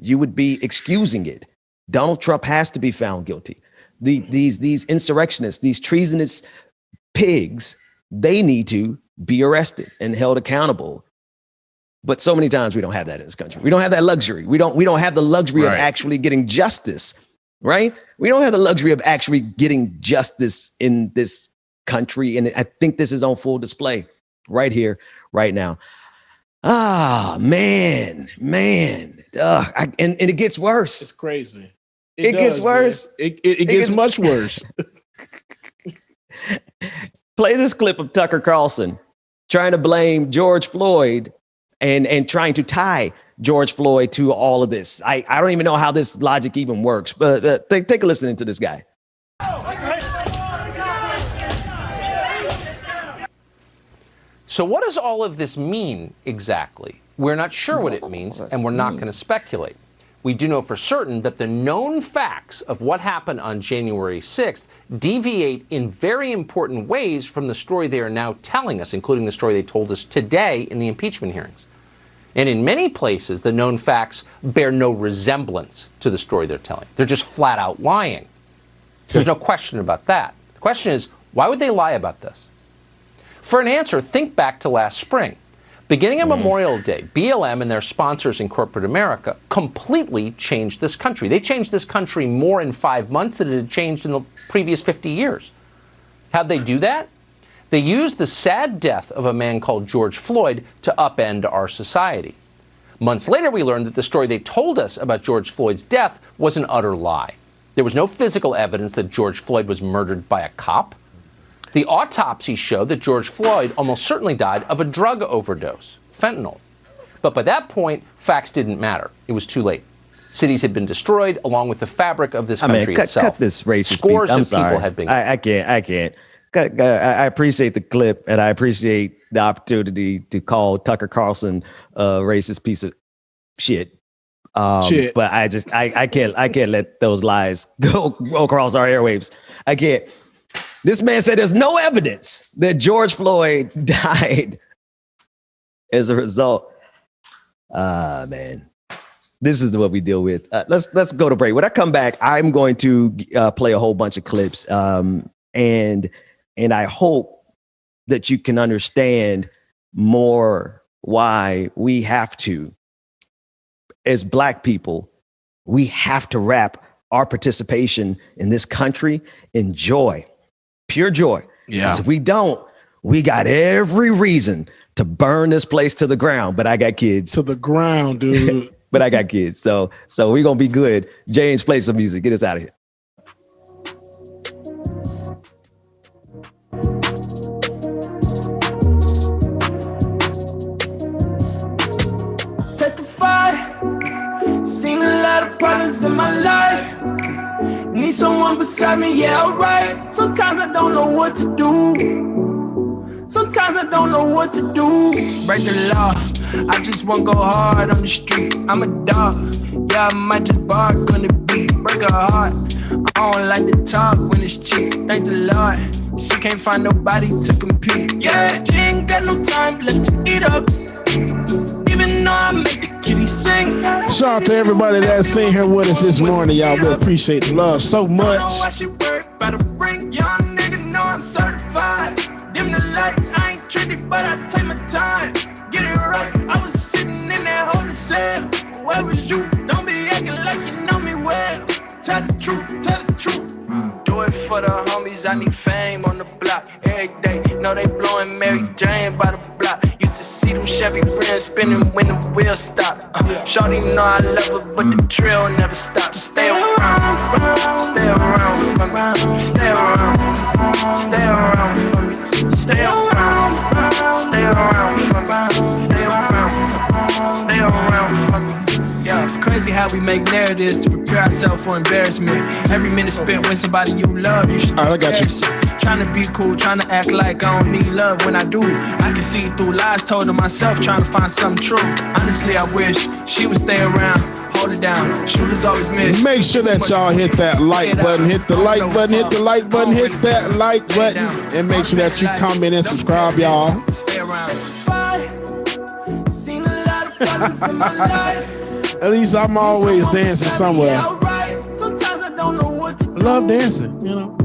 You would be excusing it. Donald Trump has to be found guilty. These insurrectionists, these treasonous pigs, they need to be arrested and held accountable. But so many times we don't have that in this country. We don't have that luxury. We don't have the luxury of actually getting justice, right? We don't have the luxury of actually getting justice in this country. And I think this is on full display right here, right now. Ah, man. And it gets worse. It's crazy. It gets worse. It gets much worse. Play this clip of Tucker Carlson trying to blame George Floyd and trying to tie George Floyd to all of this. I don't even know how this logic even works, but take a listen to this guy. So what does all of this mean exactly? We're not sure what it means, and we're not going to speculate. We do know for certain that the known facts of what happened on January 6th deviate in very important ways from the story they are now telling us, including the story they told us today in the impeachment hearings. And in many places, the known facts bear no resemblance to the story they're telling. They're just flat out lying. There's no question about that. The question is, why would they lie about this? For an answer, think back to last spring. Beginning on Memorial Day, BLM and their sponsors in corporate America completely changed this country. They changed this country more in 5 months than it had changed in the previous 50 years. How'd they do that? They used the sad death of a man called George Floyd to upend our society. Months later, we learned that the story they told us about George Floyd's death was an utter lie. There was no physical evidence that George Floyd was murdered by a cop. The autopsy showed that George Floyd almost certainly died of a drug overdose, fentanyl. But by that point, facts didn't matter. It was too late. Cities had been destroyed, along with the fabric of this country itself. Cut this racist Scores beat. I'm of sorry. people had been. I can't. I appreciate the clip, and I appreciate the opportunity to call Tucker Carlson a racist piece of shit. But I can't let those lies go across our airwaves. I can't. This man said there's no evidence that George Floyd died as a result. Man, this is what we deal with. Let's go to break. When I come back, I'm going to play a whole bunch of clips, and I hope that you can understand more why we have to, as Black people, we have to wrap our participation in this country in joy. Pure joy. Yeah. Because if we don't, we got every reason to burn this place to the ground. But I got kids. To the ground, dude. But I got kids. So we're going to be good. James, play some music. Get us out of here. Testify. Seen a lot of problems in my life. Need someone beside me, yeah, alright. Sometimes I don't know what to do. Sometimes I don't know what to do. Break the law, I just won't go hard on the street. I'm a dog, yeah, I might just bark on the beat. Break her heart, I don't like to talk when it's cheap. Thank the Lord, she can't find nobody to compete. Yeah, she ain't got no time left to eat up. Even though I make the kitty sing. Shout out to everybody that's in here with us this morning, y'all. We appreciate the love so much. I should work by the ring. Young nigga know I'm certified. Dim the lights, I ain't trendy, but I take my time. Get it right, I was sitting in that holding cell. Where was you? Don't be acting like you know me well. Tell the truth, tell the truth. Do it for the homies, I need fame on the block every day. Know they blowing Mary Jane by the block. Used to see them Chevy rims spinning when the wheels stop. Shorty know I love her, but the trail never stops. Just stay around, stay around, stay around, stay around, stay around, stay around, stay around, stay around. Yeah, it's crazy how we make narratives to prepare ourselves for embarrassment. Every minute spent with somebody you love, you should cherish it. Trying to be cool, trying to act like I don't need love when I do. I can see through lies told to myself, trying to find something true. Honestly, I wish she would stay around, hold it down. Shooters always miss. Make sure that y'all hit that like button, hit the like button, hit the like button, hit that like button, and make sure that you comment and subscribe, y'all. Stay around. Seen a lot of problems in my life. At least I'm always dancing somewhere. Sometimes I don't know what to do. Love dancing, you know.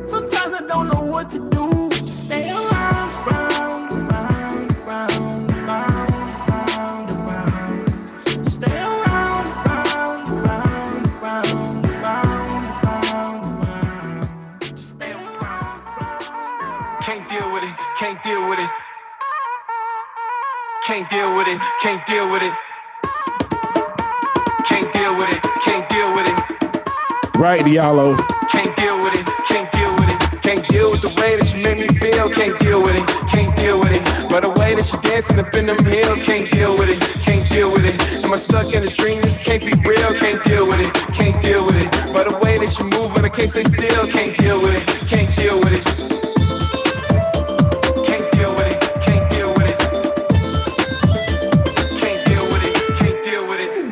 Sometimes I don't know what to do. Just stay around, round, round, round, round, round, round. Stay around, round, round, round, round, round, round. Just stay around. Can't deal with it, can't deal with it. Can't deal with it, can't deal with it. Can't deal with it, can't deal with it. Right, Diallo. Can't deal with it, can't deal with it. Can't deal with the way that you make me feel. Can't deal with it, can't deal with it. But the way that you dancing up in them hills. Can't deal with it, can't deal with it. Am I stuck in a dream? This can't be real. Can't deal with it, can't deal with it. But the way that you moving, I can't stay still. Can't deal with it, can't deal with it.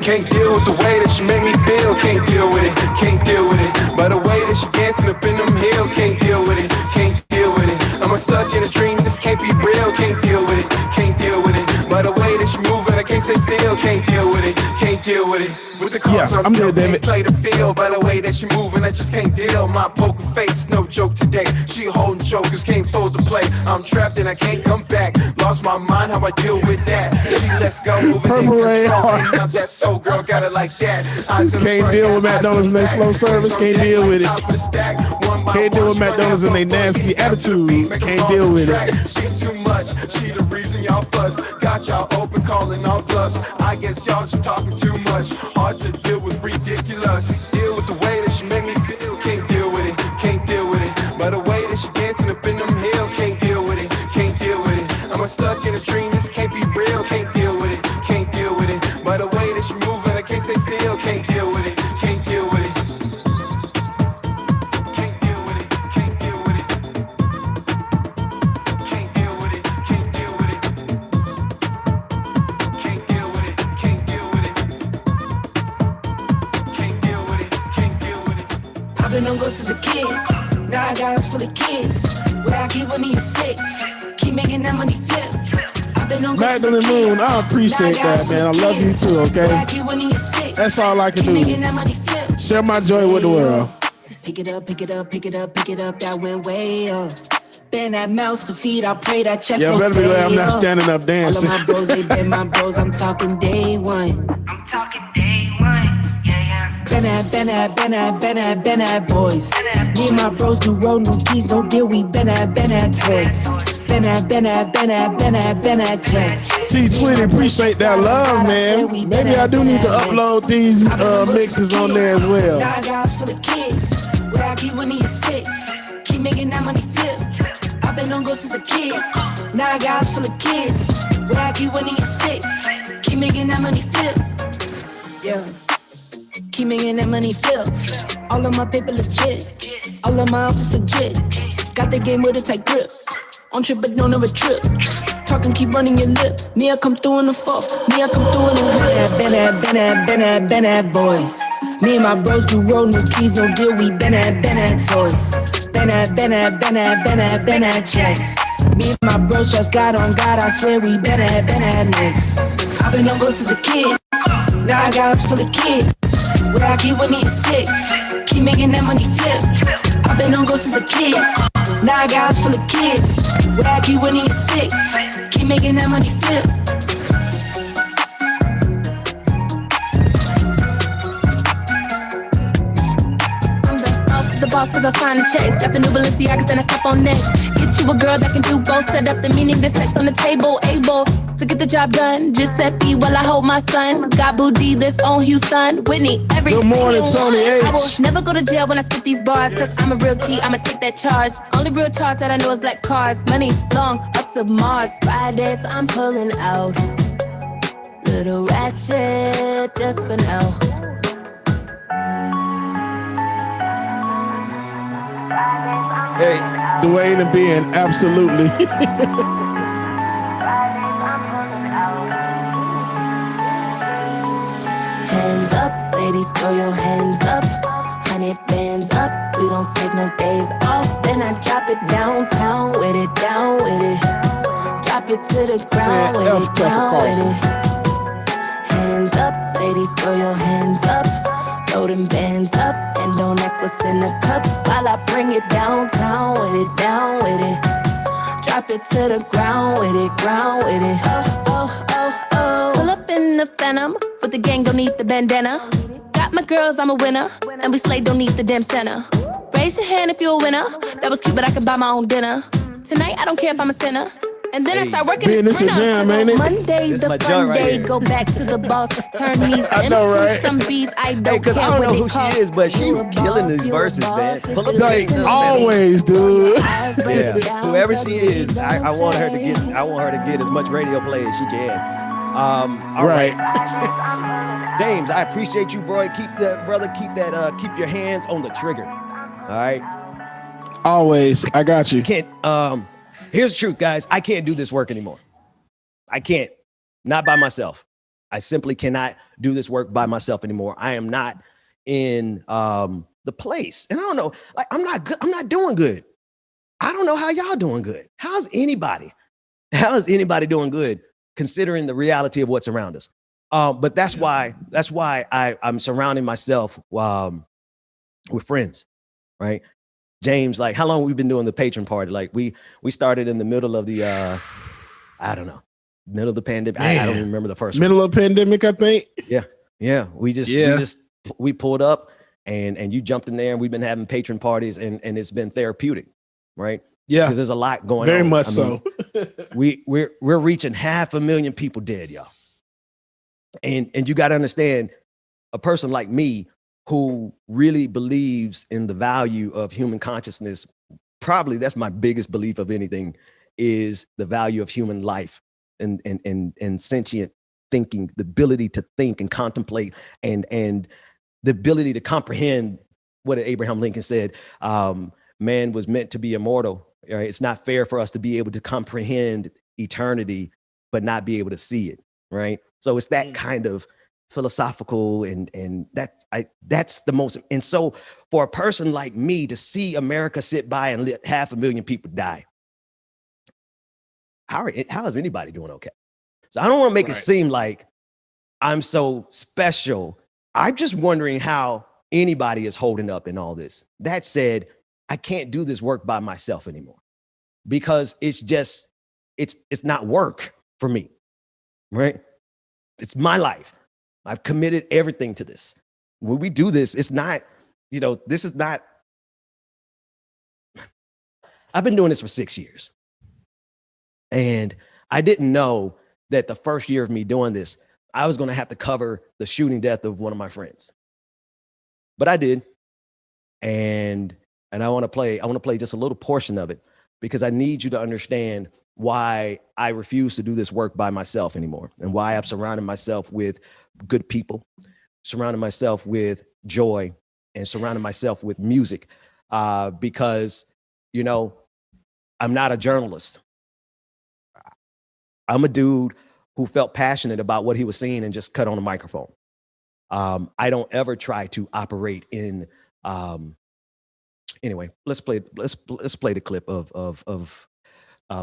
Can't deal with the way that you make me feel. Can't deal with it, can't deal with it. But the way that you dancing up in them hills. Can't deal with it, can't deal with it. I'm stuck in a dream, this can't be real. Can't deal with it, can't deal with it. But the way that you moving, I can't stay still. Can't deal with it, can't can't deal with it. With the cards Yeah, up, I'm good, David. play the field. By the way that she moving, I just can't deal. My poker face, no joke today. She holding chokers, can't fold the play. I'm trapped and I can't come back. Lost my mind, how I deal with that. She lets go, moving in Purple Rain control. Hearts. Now that soul girl got it like that. Eyes in the Can't front, deal with eyes McDonald's in and the they back. slow service, can't deal with it. Top of the stack, one by Can't deal one, with McDonald's and they nasty attitude. Can't deal with it. She too much, she the reason y'all fuss. Got y'all open, calling all bluffs. I guess y'all just talking too much. Hard to deal with, ridiculous. Deal with the way that she make me feel. Can't deal with it, can't deal with it. By the way that she dancing up in them hills. Can't deal with it, can't deal with it. I'm stuck in a dream, this can't be real. Can't deal with it, can't deal with it. By the way that she moving, I can't stay still. Can't deal with it, can't deal with it. Can't deal with it, can't deal with it. Can't deal with it, can't deal with it. Can't deal with it, can't deal with it. Can't deal with it, can't deal with it. I've been on go since a kid. Now I got us full of kids. Where I keep when you're sick. Keep making that money flip. I've been on go since a Magdalene kid. Moon, I appreciate that, man. I love you too, Where I okay? keep when you're sick. That's all I can Keep making do. that money flip. Share my joy with the world. Pick it up, pick it up, pick it up, pick it up. That went way up. Bend that mouse to feed. I pray that check Yeah, no better be glad I'm not stay up. standing up dancing. All of my bros, they been my bros. I'm talking day one. I'm talking day one. Yeah, yeah. Been at boys. Me and my bros do roll, no keys, no deal. We been at toys. Been at checks. T20, appreciate that love, man. Maybe I do need to upload these mixes on there as well. Now I got us full of kids. Where I keep when you're sick. Keep making that money flip. I've been on go since a kid. Now I got us full of kids. Where I keep when you're sick. Keep making that money flip. Yeah. Keep making that money flip. All of my paper legit. All of my office legit. Got the game with a tight grip. On trip but don't ever trip. Talking, keep running your lip. Me, I come through in the fall. Me, I come through in the been at boys. Me and my bros do roll, no keys, no deal. We been at toys. Been at checks. Me and my bros just got on God. I swear we been at niggas. I've been on go since a kid. Now I got us full of kids. Where I keep when you're sick. Keep making that money flip. I've been on go since a kid. Now I got us full of kids. Where I keep when you're sick. Keep making that money flip. The boss cause I signed the checks. Got the new Balenciagas and I step on next. Get you a girl that can do both. Set up the meaning, the sex on the table. Able to get the job done. Giuseppe while I hold my son. Got booty that's on Houston. Whitney, everything. Good morning, Tony H. I will never go to jail when I spit these bars. Cause I'm a real T, I'ma take that charge. Only real charge that I know is black cars. Money long up to Mars. Fridays I'm pulling out. Little ratchet just for now. Hey, Dwayne and Ben, absolutely. Hands up, ladies, throw your hands up. 100 bands up, we don't take no days off. Then I drop it downtown with it, down with it. Drop it to the ground with it, down with it. Hands up, ladies, throw your hands up. Throw them bands up and don't ask what's in the cup. While I bring it downtown with it, down with it. Drop it to the ground with it, ground with it. Oh, oh, oh, oh. Pull up in the Phantom, but the gang don't need the bandana. Got my girls, I'm a winner, and we slay, don't need the damn center. Raise your hand if you're a winner. That was cute, but I can buy my own dinner. Tonight, I don't care if I'm a sinner. And then I start working Ben, this your jam, ain't it? Monday, This the my fun joint right day, here. go back to the boss, turn these I know, right? some beats, I don't Cause care I don't what know it who she costs. is, but she You a killing boss, these you a verses, boss, man. if Pull up you the Like listen, always, dude. eyes break it Yeah, down, whoever touch she it is, I down, want her to play. get. I want her to get as much radio play as she can. All right. James, I appreciate you, bro. Keep that. Keep your hands on the trigger. All right. Always, I got you. Can't. Here's the truth, guys. I can't do this work anymore. I can't. Not by myself. I simply cannot do this work by myself anymore. I am not in the place, and I don't know. Like I'm not good. I'm not doing good. I don't know how y'all doing good. How's anybody doing good considering the reality of what's around us? But that's why I'm surrounding myself with friends, right? James, like, how long we've been doing the patron party? Like, we started in the middle of the I don't know, middle of the pandemic. I don't even remember the first middle of pandemic, I think. Yeah. We pulled up and you jumped in there, and we've been having patron parties, and it's been therapeutic, right? Yeah, because there's a lot going on. Very much so. We're reaching 500,000 people dead, y'all. And you got to understand, a person like me who really believes in the value of human consciousness, probably that's my biggest belief of anything, is the value of human life and sentient thinking, the ability to think and contemplate, and the ability to comprehend what Abraham Lincoln said. Man was meant to be immortal. Right? It's not fair for us to be able to comprehend eternity, but not be able to see it. Right. So it's that kind of philosophical, and that's the most. And so for a person like me to see America sit by and let 500,000 people die, how is anybody doing okay? So I don't want to make it seem like I'm so special. I'm just wondering how anybody is holding up in all this. That said, I can't do this work by myself anymore, because it's not work for me, right? It's my life. I've committed everything to this. When we do this, it's not, this is not, I've been doing this for 6 years. And I didn't know that the first year of me doing this, I was going to have to cover the shooting death of one of my friends. But I did. And I want to play just a little portion of it, because I need you to understand why I refuse to do this work by myself anymore, and why I'm surrounding myself with good people, surrounding myself with joy, and surrounding myself with music, because, I'm not a journalist. I'm a dude who felt passionate about what he was seeing and just cut on a microphone. I don't ever try to operate in, anyway, let's play the clip of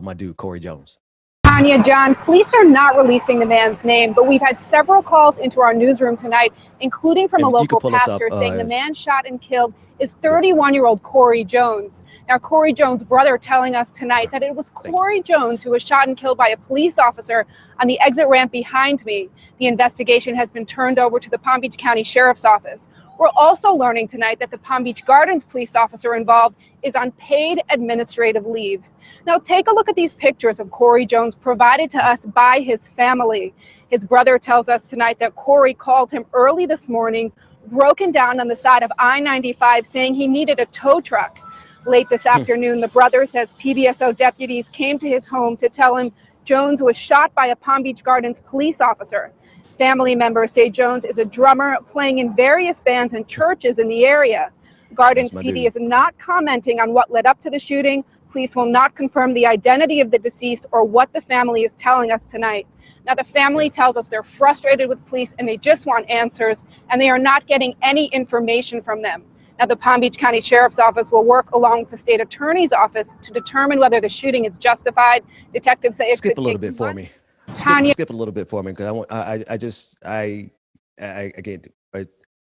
my dude, Corey Jones. Tanya, John, police are not releasing the man's name, but we've had several calls into our newsroom tonight, including from a local pastor saying the man shot and killed is 31-year-old Corey Jones. Now, Corey Jones' brother telling us tonight that it was Corey Jones who was shot and killed by a police officer on the exit ramp behind me. The investigation has been turned over to the Palm Beach County Sheriff's Office. We're also learning tonight that the Palm Beach Gardens police officer involved is on paid administrative leave. Now, take a look at these pictures of Corey Jones provided to us by his family. His brother tells us tonight that Corey called him early this morning, broken down on the side of I-95, saying he needed a tow truck. Late this afternoon, the brother says PBSO deputies came to his home to tell him Jones was shot by a Palm Beach Gardens police officer. Family members say Jones is a drummer playing in various bands and churches in the area. Gardens PD is not commenting on what led up to the shooting. Police will not confirm the identity of the deceased or what the family is telling us tonight. Now, the family tells us they're frustrated with police and they just want answers, and they are not getting any information from them. Now, the Palm Beach County Sheriff's Office will work along with the state attorney's office to determine whether the shooting is justified. Detectives say it Skip could a little take bit for me. Tanya, Skip a little bit for me, because I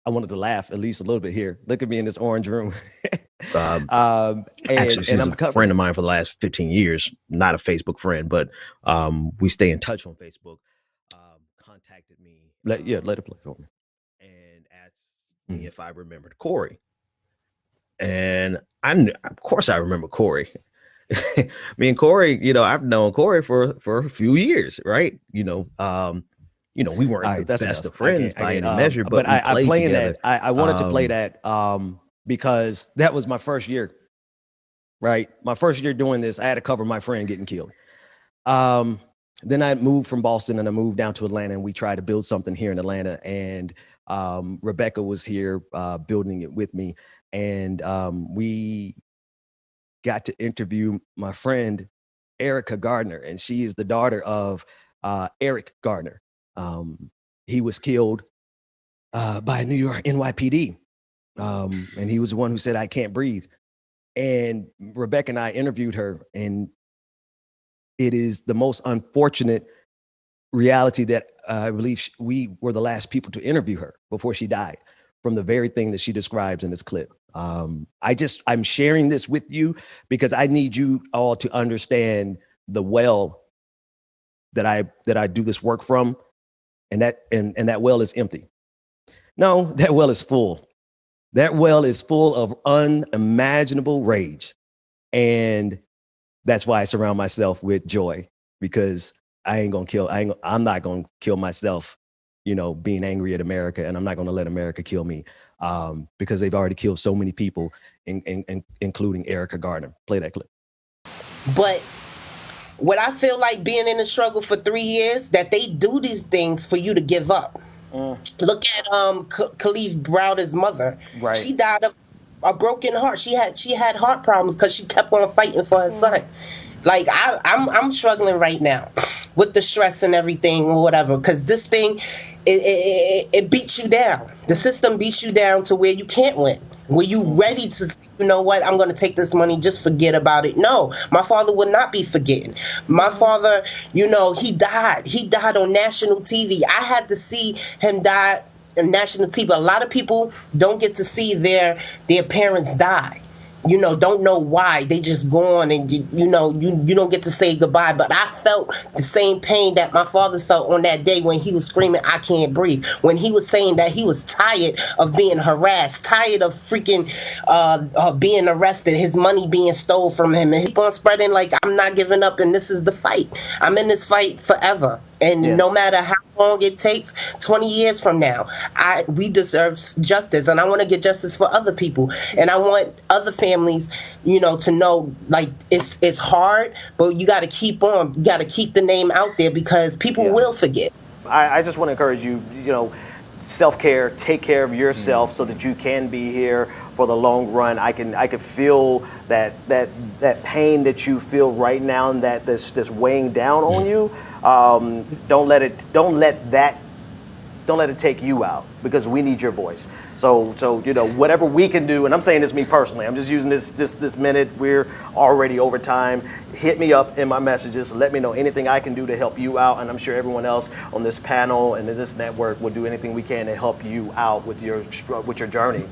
wanted to laugh at least a little bit here. Look at me in this orange room. Actually, she's a friend of mine for the last 15 years. Not a Facebook friend, but we stay in touch on Facebook. Contacted me. Let it play for me. And asked me if I remembered Corey. And of course I remember Corey. Me and Corey, I've known Corey for a few years, right? We weren't the best of friends by any measure, but I playing together. that. I wanted to play that because that was my first year, right? My first year doing this, I had to cover my friend getting killed. Then I moved from Boston and I moved down to Atlanta, and we tried to build something here in Atlanta. And Rebecca was here building it with me, and we got to interview my friend Erica Gardner, and she is the daughter of Eric Gardner. He was killed by New York NYPD, and he was the one who said, "I can't breathe." And Rebecca and I interviewed her, and it is the most unfortunate reality that I believe we were the last people to interview her before she died, from the very thing that she describes in this clip. I'm sharing this with you because I need you all to understand the well that I do this work from, and that well is empty. No, that well is full. That well is full of unimaginable rage. And that's why I surround myself with joy, because I'm not going to kill myself, being angry at America, and I'm not going to let America kill me, because they've already killed so many people, including Erica Gardner. Play that clip. But what I feel like being in the struggle for 3 years, that they do these things for you to give up. Look at Khalif Browder's mother. Right. She died of a broken heart. She had heart problems because she kept on fighting for her son. Like I'm struggling right now with the stress and everything or whatever, because this thing it beats you down. The system beats you down to where you can't win. Were you ready to say, you know what, I'm going to take this money, just forget about it? No, my father would not be forgetting. My father, he died. He died on national TV. I had to see him die on national TV. A lot of people don't get to see their parents die. Don't know why. They just go on and, you don't get to say goodbye. But I felt the same pain that my father felt on that day when he was screaming, I can't breathe. When he was saying that he was tired of being harassed, tired of freaking being arrested, his money being stole from him. And he keep on spreading like, I'm not giving up and this is the fight. I'm in this fight forever. And no matter how long it takes, 20 years from now, we deserve justice. And I want to get justice for other people. And I want other families, to know, like, it's hard, but you got to keep on. You got to keep the name out there, because people will forget. I just want to encourage you, self-care, take care of yourself so that you can be here for the long run. I can feel that pain that you feel right now, and that this weighing down on you. Don't let it take you out, because we need your voice. So whatever we can do, and I'm saying this me personally, I'm just using this minute, we're already over time. Hit me up in my messages, let me know anything I can do to help you out, and I'm sure everyone else on this panel and in this network will do anything we can to help you out with your journey.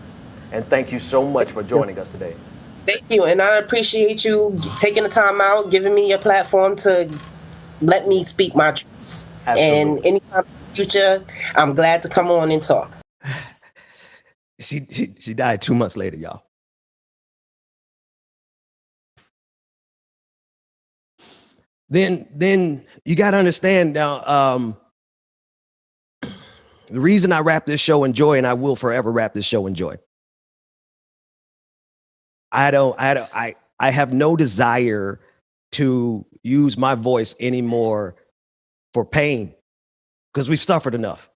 And thank you so much for joining us today. Thank you, and I appreciate you taking the time out, giving me your platform to let me speak my truths. Absolutely. And anytime in the future, I'm glad to come on and talk. She died 2 months later, y'all. Then you got to understand now, the reason I wrap this show in joy, and I will forever wrap this show in joy. I have no desire to use my voice anymore for pain, because we've suffered enough.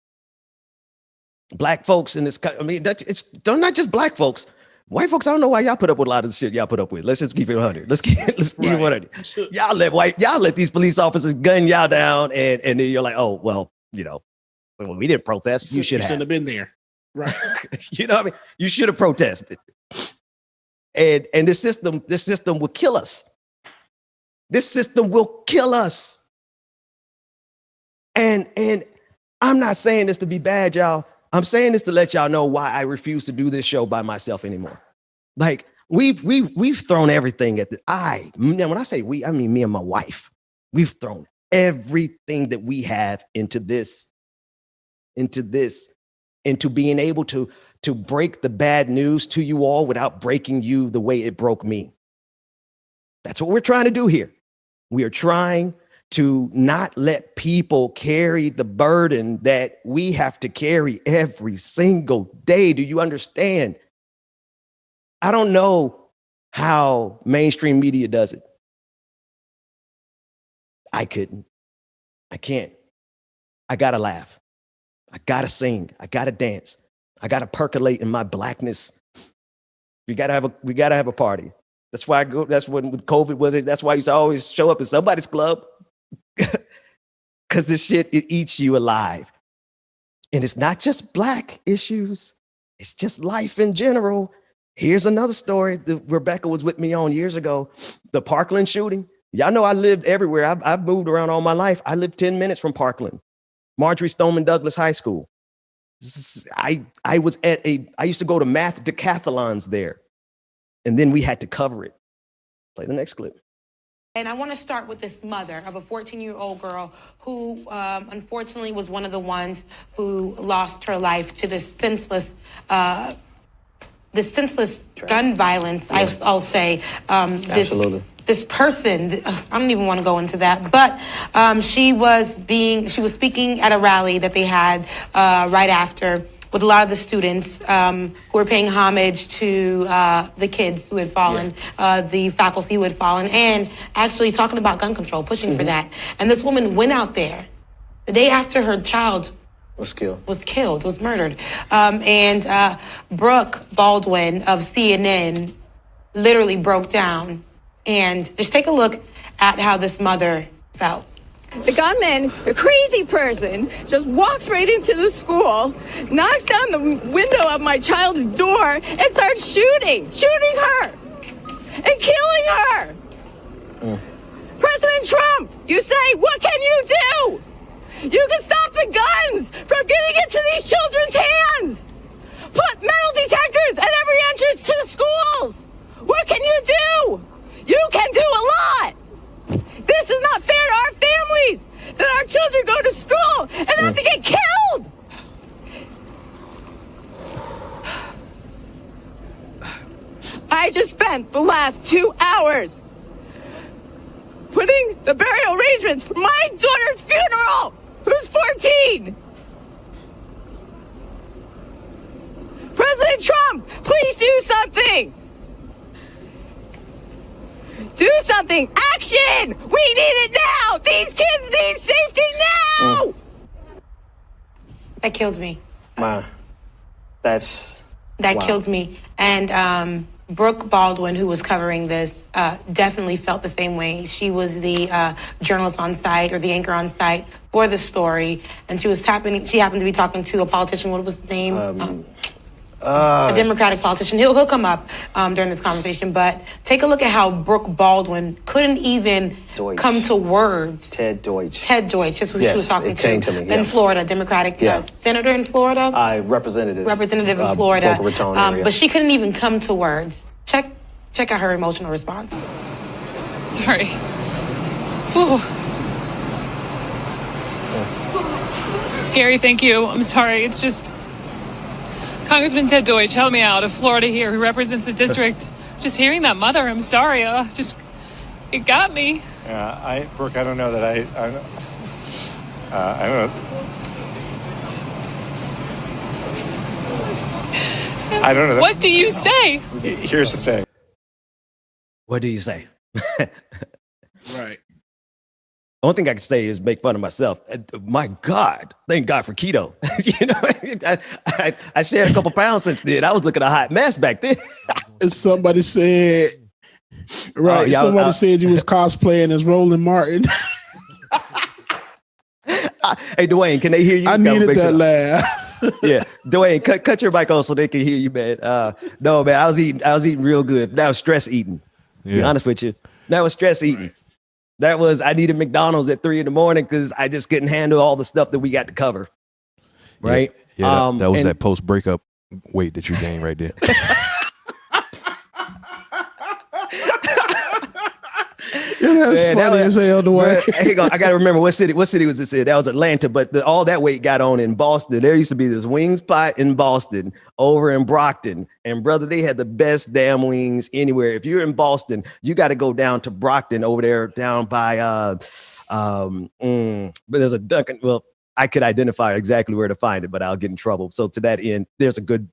Black folks in this country, it's not just black folks. White folks, I don't know why y'all put up with a lot of the shit y'all put up with. Let's just keep it 100. Let's keep it 100. Y'all let these police officers gun y'all down, and then you're like, oh, well, we didn't protest. You shouldn't have been there. Right. You know what I mean? You should have protested. And this system will kill us. This system will kill us. And I'm not saying this to be bad, y'all. I'm saying this to let y'all know why I refuse to do this show by myself anymore. Like, we've thrown everything at when I say we, I mean me and my wife. We've thrown everything that we have into being able to break the bad news to you all without breaking you the way it broke me. That's what we're trying to do here. We are trying to not let people carry the burden that we have to carry every single day. Do you understand? I don't know how mainstream media does it. I couldn't. I can't. I gotta laugh. I gotta sing. I gotta dance. I gotta percolate in my blackness. We gotta have a party. That's why I go. That's when with COVID was it. That's why I used to always show up at somebody's club. Because this shit, it eats you alive. And it's not just black issues. It's just life in general. Here's another story that Rebecca was with me on years ago. The Parkland shooting. Y'all know I lived everywhere. I've moved around all my life. I lived 10 minutes from Parkland, Marjorie Stoneman Douglas High School. I used to go to math decathlons there, and then we had to cover it. Play the next clip. And I want to start with this mother of a 14-year-old girl who unfortunately was one of the ones who lost her life to this senseless gun violence. Yeah. I'll say Absolutely. This person. I don't even want to go into that, but she was speaking at a rally that they had right after, with a lot of the students who were paying homage to the kids who had fallen, the faculty who had fallen, and actually talking about gun control, pushing for that. And this woman went out there the day after her child was murdered. And Brooke Baldwin of CNN literally broke down. And just take a look at how this mother felt. The gunman, a crazy person, just walks right into the school, knocks down the window of my child's door, and starts shooting her, and killing her. President Trump, you say, what can you do? You can stop the guns from getting into these children's hands. Put metal detectors at every entrance to the schools. What can you do? You can do a lot. This is not fair to our families, that our children go to school and have to get killed. I just spent the last 2 hours putting the burial arrangements for my daughter's funeral, who's 14. President Trump, please do something. Do something. Action! We need it now! These kids need safety now! That killed me. That wow. Killed me. And Brooke Baldwin, who was covering this, definitely felt the same way. She was the journalist on site, or the anchor on site for the story. And she happened to be talking to a politician. What was his name? A Democratic politician. He'll come up during this conversation, but take a look at how Brooke Baldwin couldn't even come to words. Ted Deutsch. Just what she was talking to. Came to me, in Florida, Democratic senator in Florida. Representative in Florida. Boca Raton area. But she couldn't even come to words. Check out her emotional response. Sorry. Ooh. Gary, thank you. I'm sorry. It's just Congressman Ted Deutsch, help me out, of Florida here, who represents the district. Just hearing that mother, I'm sorry. It got me. Yeah, Brooke, I don't know that I don't know. I don't know. What do you say? Here's the thing. What do you say? Right. The only thing I can say is make fun of myself. My God, thank God for keto. I shared a couple pounds since then. I was looking a hot mess back then. Somebody said, right? Somebody said you was cosplaying as Roland Martin. Hey, Dwayne, can they hear you? I needed that laugh. Yeah, Dwayne, cut your mic on so they can hear you, man. No, man, I was eating real good. That was stress eating. To be honest with you, that was stress eating. Right. That was, I needed McDonald's at 3 a.m. because I just couldn't handle all the stuff that we got to cover. Right? Yeah, that was that post-breakup weight that you gained right there. That's funny as hell, Dwayne. Hang on, I got to remember what city was this in? That was Atlanta, but all that weight got on in Boston. There used to be this wing spot in Boston over in Brockton. And brother, they had the best damn wings anywhere. If you're in Boston, you got to go down to Brockton over there down by, but there's a Dunkin', well, I could identify exactly where to find it, but I'll get in trouble. So to that end, there's a good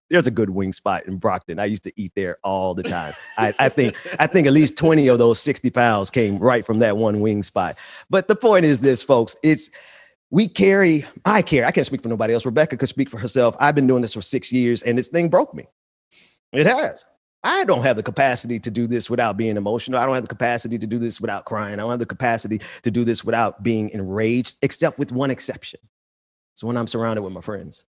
wing spot in Brockton. I used to eat there all the time. I think at least 20 of those 60 pounds came right from that one wing spot. But the point is this, folks, I can't speak for nobody else. Rebecca could speak for herself. I've been doing this for 6 years and this thing broke me. It has. I don't have the capacity to do this without being emotional. I don't have the capacity to do this without crying. I don't have the capacity to do this without being enraged, except with one exception. So when I'm surrounded with my friends,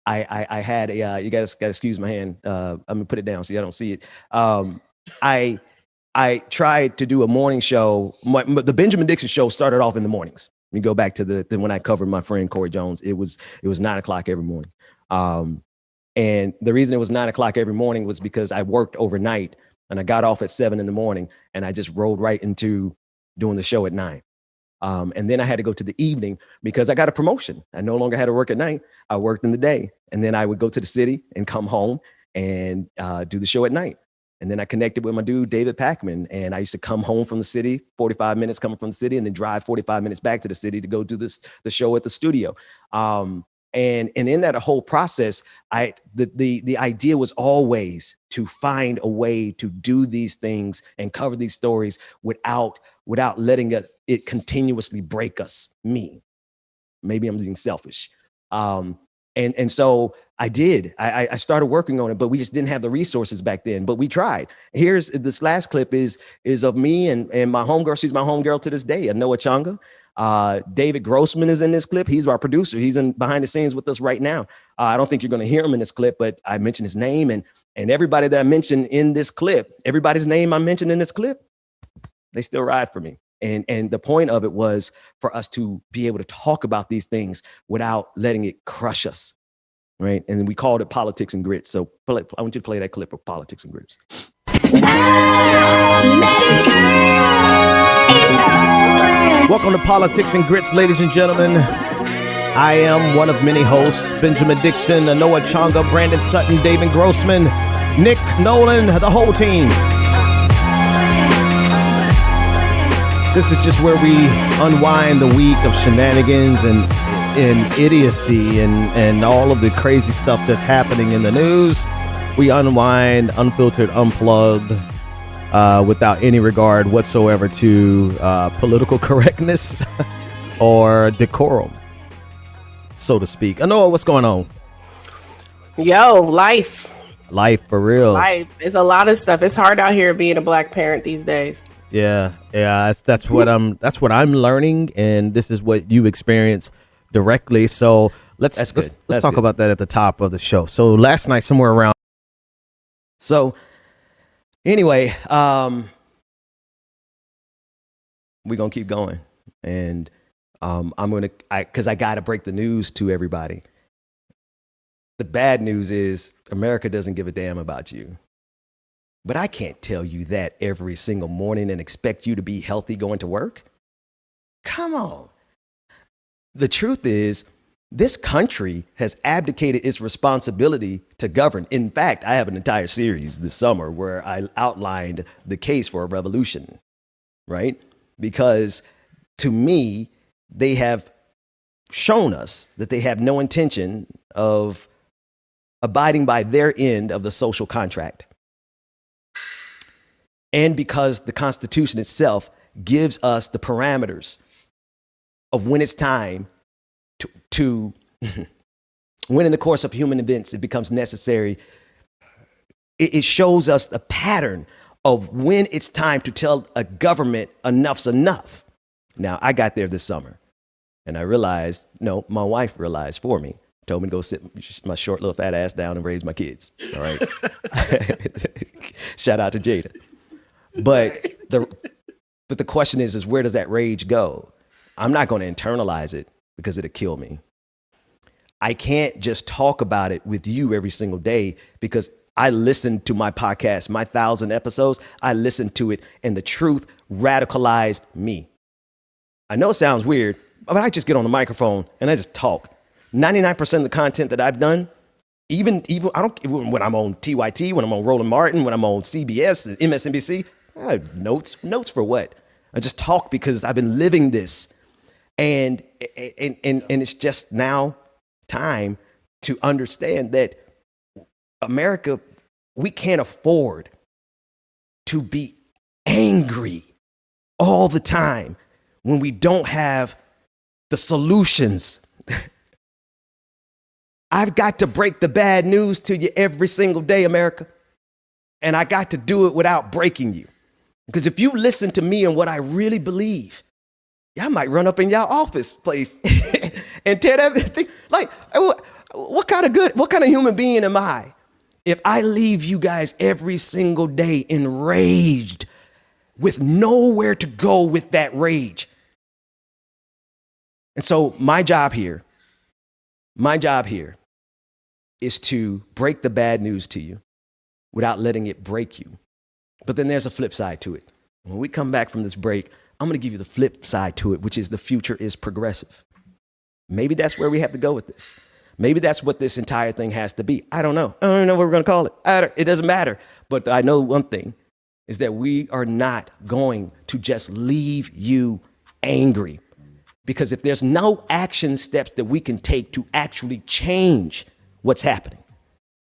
I had you gotta excuse my hand. I'm gonna put it down so y'all don't see it. I I tried to do a morning show. The Benjamin Dixon show started off in the mornings. You go back to the when I covered my friend Corey Jones. It was 9 o'clock every morning. And the reason it was 9 o'clock every morning was because I worked overnight and I got off at 7 in the morning and I just rolled right into doing the show at 9. And then I had to go to the evening because I got a promotion. I no longer had to work at night. I worked in the day. And then I would go to the city and come home and do the show at night. And then I connected with my dude, David Packman. And I used to come home from the city, 45 minutes coming from the city, and then drive 45 minutes back to the city to go do the show at the studio. And in that whole process, the idea was always to find a way to do these things and cover these stories without letting it continuously break us. Me, maybe I'm being selfish. And so I did. I started working on it, but we just didn't have the resources back then. But we tried. Here's this last clip is of me and my homegirl. She's my homegirl to this day, Noah Changa. David Grossman is in this clip. He's our producer. He's in behind the scenes with us right now. I don't think you're going to hear him in this clip, but I mentioned his name and everybody that I mentioned in this clip, everybody's name I mentioned in this clip, they still ride for me. And the point of it was for us to be able to talk about these things without letting it crush us, right? And we called it Politics and Grits. So I want you to play that clip of Politics and Grits. Welcome to Politics and Grits, ladies and gentlemen. I am one of many hosts, Benjamin Dixon, Noah Changa, Brandon Sutton, David Grossman, Nick Nolan, the whole team. This is just where we unwind the week of shenanigans and idiocy and all of the crazy stuff that's happening in the news. We unwind, unfiltered, unplugged, without any regard whatsoever to political correctness or decorum, so to speak. Noah, what's going on? Yo, life for real. Life. It's a lot of stuff. It's hard out here being a black parent these days. Yeah. That's what I'm learning, and this is what you experience directly. So let's talk about that at the top of the show. So last night, somewhere around. So anyway, we're gonna keep going, and because I gotta break the news to everybody. The bad news is America doesn't give a damn about you. But I can't tell you that every single morning and expect you to be healthy going to work. Come on. The truth is, this country has abdicated its responsibility to govern. In fact, I have an entire series this summer where I outlined the case for a revolution, right? Because to me, they have shown us that they have no intention of abiding by their end of the social contract. And because the Constitution itself gives us the parameters of when it's time to when in the course of human events it becomes necessary, it shows us a pattern of when it's time to tell a government enough's enough. Now, I got there this summer and I realized, no, my wife realized for me, told me to go sit my short little fat ass down and raise my kids. All right. Shout out to Jada. But the question is where does that rage go? I'm not going to internalize it because it'll kill me. I can't just talk about it with you every single day because I listened to my podcast, my 1,000 episodes. I listened to it and the truth radicalized me. I know it sounds weird, but I just get on the microphone and I just talk. 99% of the content that I've done, even when I'm on TYT, when I'm on Roland Martin, when I'm on CBS, MSNBC, I have notes for what? I just talk because I've been living this. And it's just now time to understand that America, we can't afford to be angry all the time when we don't have the solutions. I've got to break the bad news to you every single day, America. And I got to do it without breaking you. Because if you listen to me and what I really believe, y'all might run up in y'all office place and tear that thing. Like, what kind of human being am I if I leave you guys every single day enraged with nowhere to go with that rage. And so my job here is to break the bad news to you without letting it break you. But then there's a flip side to it. When we come back from this break, I'm going to give you the flip side to it, which is the future is progressive. Maybe that's where we have to go with this. Maybe that's what this entire thing has to be. I don't know. I don't even know what we're going to call it. It doesn't matter. But I know one thing is that we are not going to just leave you angry. Because if there's no action steps that we can take to actually change what's happening,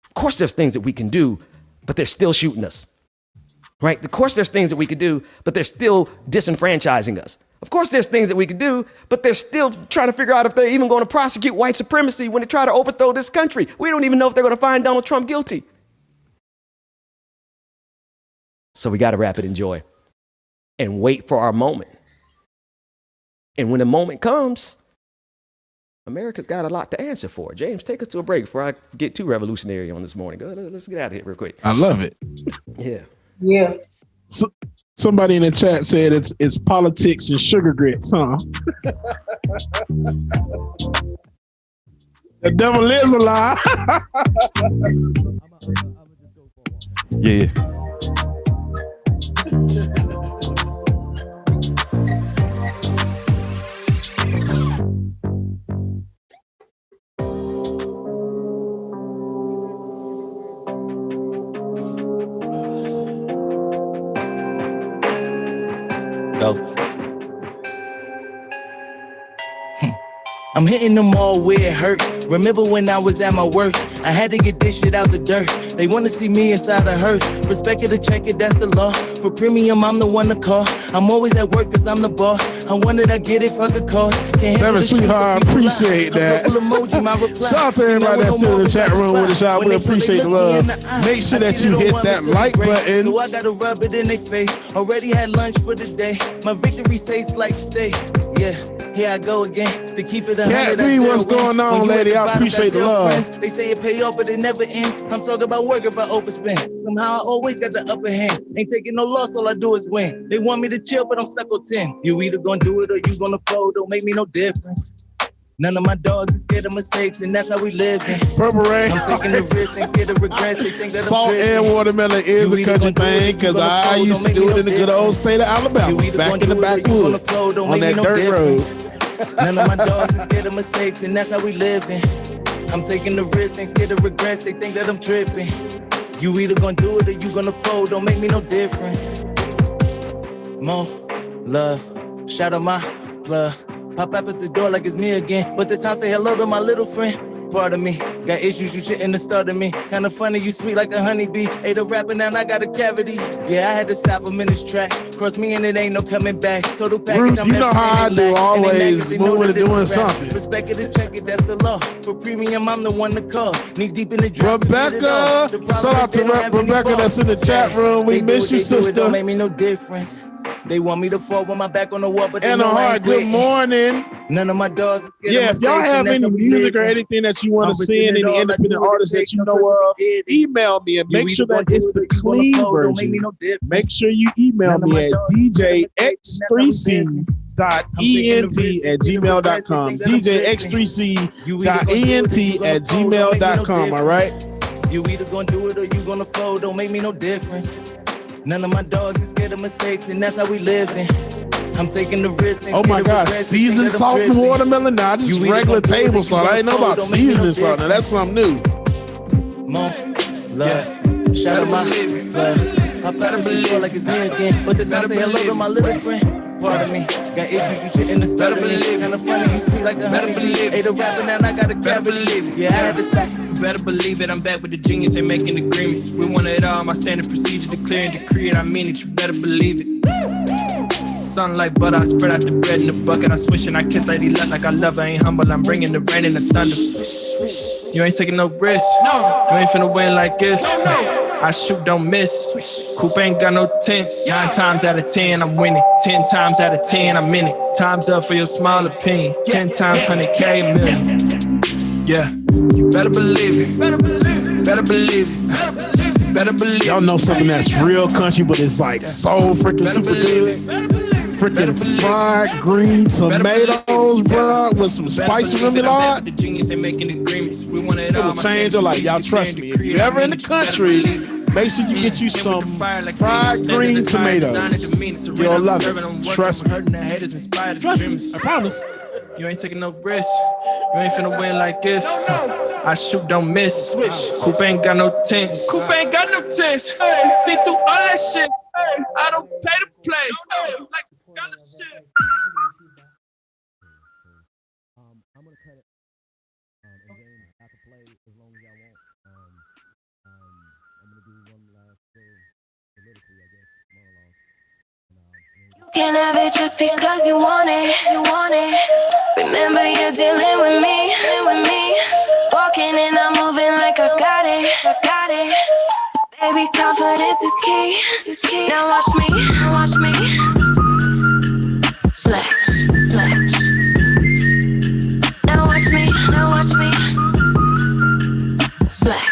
of course there's things that we can do, but they're still shooting us, right? Of course there's things that we could do, but they're still disenfranchising us. Of course there's things that we could do, but they're still trying to figure out if they're even going to prosecute white supremacy when they try to overthrow this country. We don't even know if they're going to find Donald Trump guilty. So we got to wrap it in joy and wait for our moment. And when the moment comes, America's got a lot to answer for. James, take us to a break before I get too revolutionary on this morning. Go ahead, let's get out of here real quick. I love it. Yeah. Yeah. So, somebody in the chat said it's politics and sugar grits, huh? The devil is a lie. Yeah. Go. I'm hitting them all where it hurt. Remember when I was at my worst? I had to get this shit out the dirt. They want to see me inside the hearse. Respect it to check it, that's the law. For premium, I'm the one to call. I'm always at work cause I'm the boss. I wanted I get it, fuck a cost. Seven Sweetheart, appreciate that. Shout out to everybody that's still in the chat room with us, y'all. We appreciate the love. Make sure that you hit that like button. So I gotta rub it in their face. Already had lunch for the day. My victory tastes like steak. Yeah. Here I go again to keep it 100. Cat B, what's going on, lady? I appreciate the love. They say it pay off, but it never ends. I'm talking about work if I overspend. Somehow I always got the upper hand. Ain't taking no loss, all I do is win. They want me to chill, but I'm stuck on 10. You either gonna do it or you gonna fold. Don't make me no difference. None of my dogs is scared of mistakes, and that's how we live. Purple Rain. I'm taking the risk, ain't scared of regrets. They think that Salt and watermelon is a country thing, because I used to do it in the good old state of Alabama, back in the backwoods, on that dirt road. None of my dogs is scared of mistakes, and that's how we living. I'm taking the risk, ain't scared of regrets. They think that I'm tripping. You either gonna do it or you gonna fold. Don't make me no difference. More love, shout out my plug. Pop up at the door like it's me again, but this time say hello to my little friend. Part of me got issues you shouldn't have started me. Kinda funny, you sweet like a honeybee. Ate a rapper now, I got a cavity. Yeah, I had to stop him in his track. Cross me and it ain't no coming back. Total package. Ruth, you know how I do, always moving and doing something. Respect it and check it, that's the law. For premium, I'm the one to call. Knee deep in the dress. Rebecca, shout out to Rebecca that's in the chat room. We miss you, sister. Don't make me no difference. They want me to fall with my back on the wall, but they know I ain't good morning. None of my dogs. Yeah, if y'all have any music or anything that you want to send, any independent artists that you know of, email me and make sure that it's the clean version. Make sure you email me at djx3c.ent@gmail.com. djx3c.ent@gmail.com. All right. You either gonna do it or you gonna fold. Don't make me no difference. None of my dogs is scared of mistakes, and that's how we living. I'm taking the risk. Oh my gosh, seasoned salt and watermelon? Nah, just regular table salt. I ain't know about seasoned salt. Now that's something new. More love, shout out my love. I better believe like it's me again, but this time say hello to my little friend. Part of me got issues you shouldn't have started me. Kinda funny, you sweet like a honeybee. Ate a rapper now, I got a cavity. Yeah, I had to think. You better believe it, I'm back with the genius, ain't making agreements. We want it all, my standard procedure, declare and decree it, I mean it, you better believe it. Sunlight butter, I spread out the bread in the bucket, I swish and I kiss Lady Luck like I love her, ain't humble, I'm bringing the rain and the thunder. You ain't taking no risk, you ain't finna win like this. I shoot, don't miss. Coupe ain't got no tints. 9 times out of 10, I'm winning. 10 times out of 10, I'm in it. Time's up for your small opinion. 10 times 100K, a million. Yeah, you better believe it. Better believe it. Better believe. Y'all know something that's real country, but it's like so freaking super good. Freaking fried green tomatoes, bro, with some spicy remoulade. It will change your life. Y'all trust me. If you're ever in the country, make sure you get you some fried green tomatoes. You'll love it. Trust me. Trust me. I promise. You ain't taking no risks. You ain't finna win like this. I shoot, don't miss. Coupe ain't got no tints. Coupe ain't got no tints. See through all that shit. I don't pay to play. Like a scholarship. I'm gonna cut it. And then I can play as long as I want. I'm gonna do one last politically, I guess, monologue. You can have it just because you want it. You want it. Remember you're dealing with me. Walking and I'm moving like I got it. I got it. Baby, confidence is key. Now watch me. Flex. Now watch me. Flex.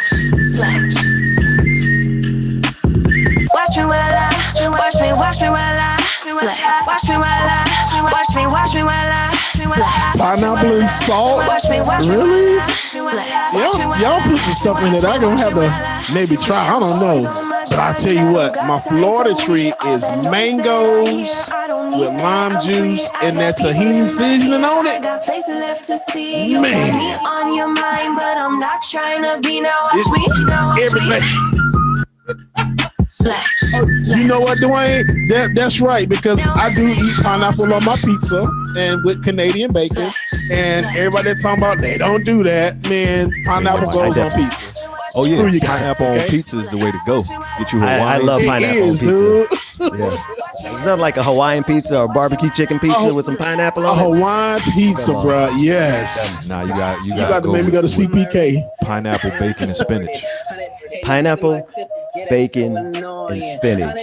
Watch me while I flex. Watch me while I flex. Pineapple and salt? Really? Y'all put some stuff in it I gonna have to maybe try. I don't know. But I'll tell you what, my Florida treat is mangoes with lime juice and that tahini seasoning on it. Man. On your mind, but I'm not trying to be. Now watch me. Everything. You know what, Dwayne? That's right, because I do eat pineapple on my pizza and with Canadian bacon. And everybody that's talking about they don't do that, man. Pineapple goes on pizza. Oh yeah, pineapple on pizza is the way to go. Get you Hawaiian. I love pineapple on pizza. Dude. Yeah. It's not like a Hawaiian pizza or barbecue chicken pizza with some pineapple on it. A Hawaiian pizza, bro. Yes. Nah, you got to maybe go to CPK. Pineapple, bacon, and spinach. Pineapple, bacon, and spinach.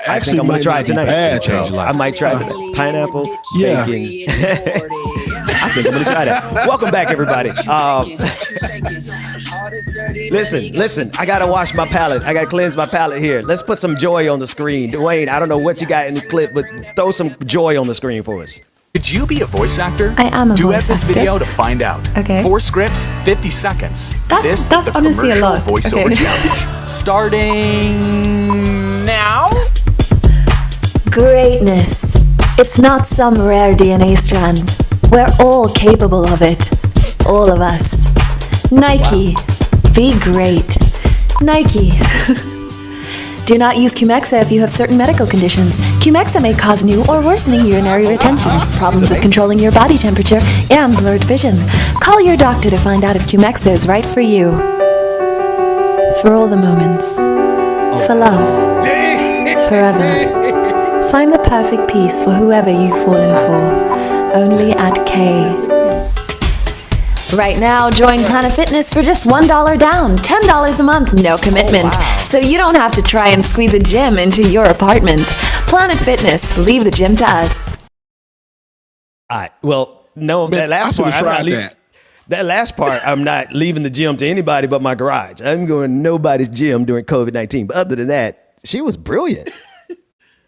I think I'm gonna try it tonight. I might try it. Pineapple, bacon. I think I'm gonna try that. Welcome back, everybody. Listen. I gotta wash my palate. I gotta cleanse my palate here. Let's put some joy on the screen. Dwayne, I don't know what you got in the clip, but throw some joy on the screen for us. Could you be a voice actor? I am a voice actor. Duet this video to find out. Okay. 4 scripts, 50 seconds. That's is the honestly a lot. Voiceover Okay. challenge. Starting now. Greatness. It's not some rare DNA strand. We're all capable of it. All of us. Nike. Be great. Nike. Do not use Cumexa if you have certain medical conditions. Cumexa may cause new or worsening urinary retention, problems with controlling your body temperature, and blurred vision. Call your doctor to find out if Cumexa is right for you. For all the moments. For love. Forever. Find the perfect piece for whoever you've fallen for. Only at K. Right now, join Planet Fitness for just $1 down, $10 a month, no commitment. So you don't have to try and squeeze a gym into your apartment. Planet Fitness, leave the gym to us. All right. Well, no, that last part, that last part, I'm not leaving the gym to anybody but my garage. I'm going to nobody's gym during COVID-19. But other than that, she was brilliant.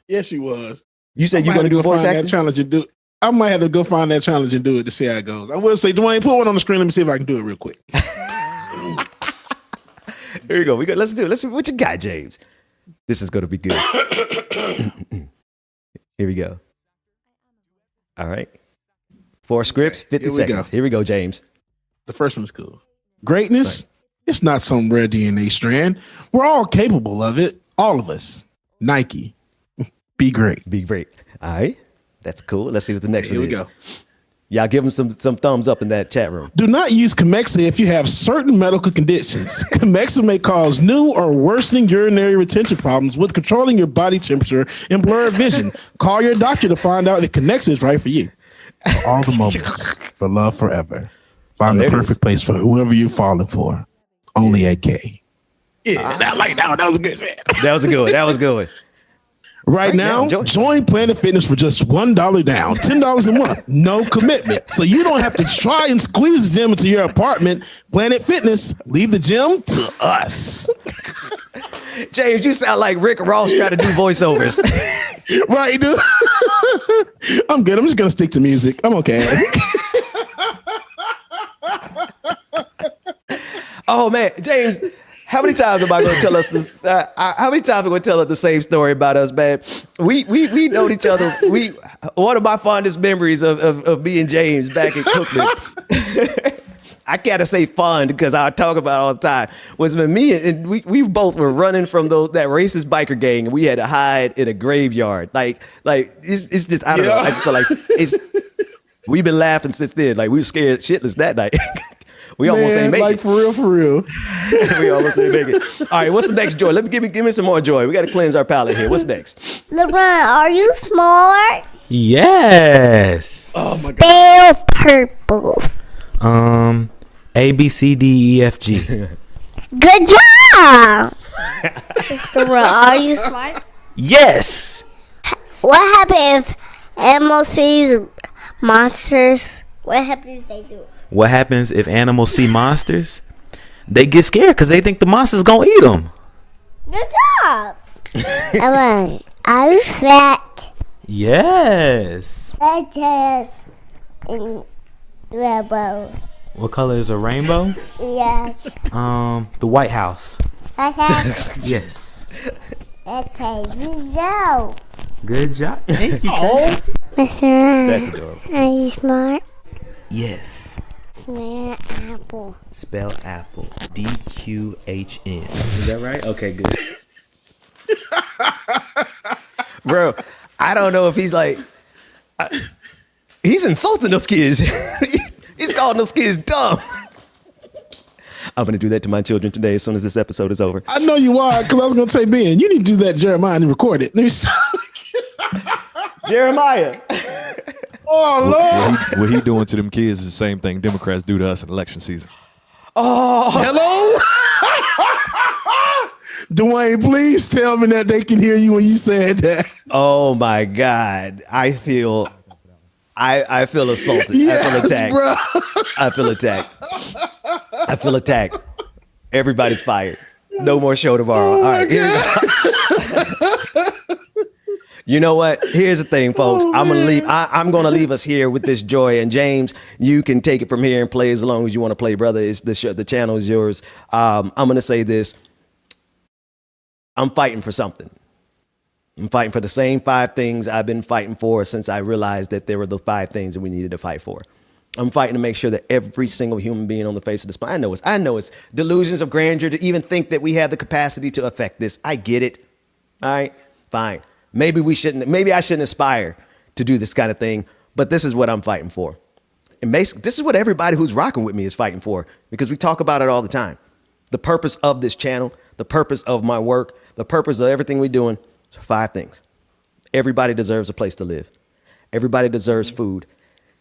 Yes, she was. You said you're going to do a voice acting challenge and do. I might have to go find that challenge and do it to see how it goes. I will say, Dwayne, put one on the screen. Let me see if I can do it real quick. Here we go. Let's do it. Let's see what you got, James. This is going to be good. Here we go. All right. 4 scripts, 50 seconds. Here we go, James. The first one's cool. Greatness, it's not some rare DNA strand. We're all capable of it. All of us. Nike. Be great. Be great. All right. That's cool. Let's see what the next one is. Here we go. Y'all give them some thumbs up in that chat room. Do not use Cumexa if you have certain medical conditions. Cumexa may cause new or worsening urinary retention problems with controlling your body temperature and blurred vision. Call your doctor to find out if Cumexa is right for you. For all the moments, for love forever. Find the perfect place for whoever you're falling for. Only at K. Yeah, that was a good one. That was a good one. Right now, join Planet Fitness for just $1 down, $10 a month, no commitment. So you don't have to try and squeeze the gym into your apartment. Planet Fitness, leave the gym to us. James, you sound like Rick Ross trying to do voiceovers. Right, dude. I'm good. I'm just going to stick to music. I'm okay. Oh, man. James, how many times am I going to tell us this? How many times am I going to tell us the same story about us, man? We know each other. One of my fondest memories of me and James back in Cookman. I gotta say fun because I talk about it all the time. Was when me and we both were running from that racist biker gang, and we had to hide in a graveyard. Like it's just I don't know. I just feel like we've been laughing since then. Like we were scared shitless that night. We almost ain't make it. For real. We almost ain't make it. All right, what's the next joy? Give me some more joy. We got to cleanse our palate here. What's next? LeBron, are you smart? Yes. Oh my God. Spell purple. A, B, C, D, E, F, G. Good job. So, are you smart? Yes. What happens if animals sees monsters? What happens if they do? What happens if animals see monsters? They get scared because they think the monster's gonna eat them. Good job. Alright. Are you fat? Yes. Yes. Rainbow. What color is a rainbow? Yes. The White House. Yes. Okay, good job. Good job. Thank you. Mr. Ryan, That's adorable. Are you smart? Yes. Spell apple. Spell apple. D-Q-H-N. Is that right? Okay, good. Bro, I don't know if he's like he's insulting those kids. He's calling those kids dumb. I'm going to do that to my children today as soon as this episode is over. I know you are, because I was going to say, Ben, you need to do that Jeremiah and record it. Jeremiah. Oh, Lord. What he doing to them kids is the same thing Democrats do to us in election season. Oh, hello? Dwayne, please tell me that they can hear you when you said that. Oh, my God. I feel assaulted. Yes, I feel attacked. bro. I feel attacked. Everybody's fired. No more show tomorrow. All right. You know what? Here's the thing, folks. I'm gonna leave us here with this joy. And James, you can take it from here and play as long as you want to play, brother. It's the channel is yours. I'm gonna say this. I'm fighting for something. I'm fighting for the same 5 things I've been fighting for since I realized that there were the 5 things that we needed to fight for. I'm fighting to make sure that every single human being on the face of this planet, I know it's delusions of grandeur to even think that we have the capacity to affect this. I get it. All right, fine. Maybe I shouldn't aspire to do this kind of thing, but this is what I'm fighting for. And basically, this is what everybody who's rocking with me is fighting for, because we talk about it all the time. The purpose of this channel, the purpose of my work, the purpose of everything we're doing, 5 things. Everybody deserves a place to live. Everybody deserves food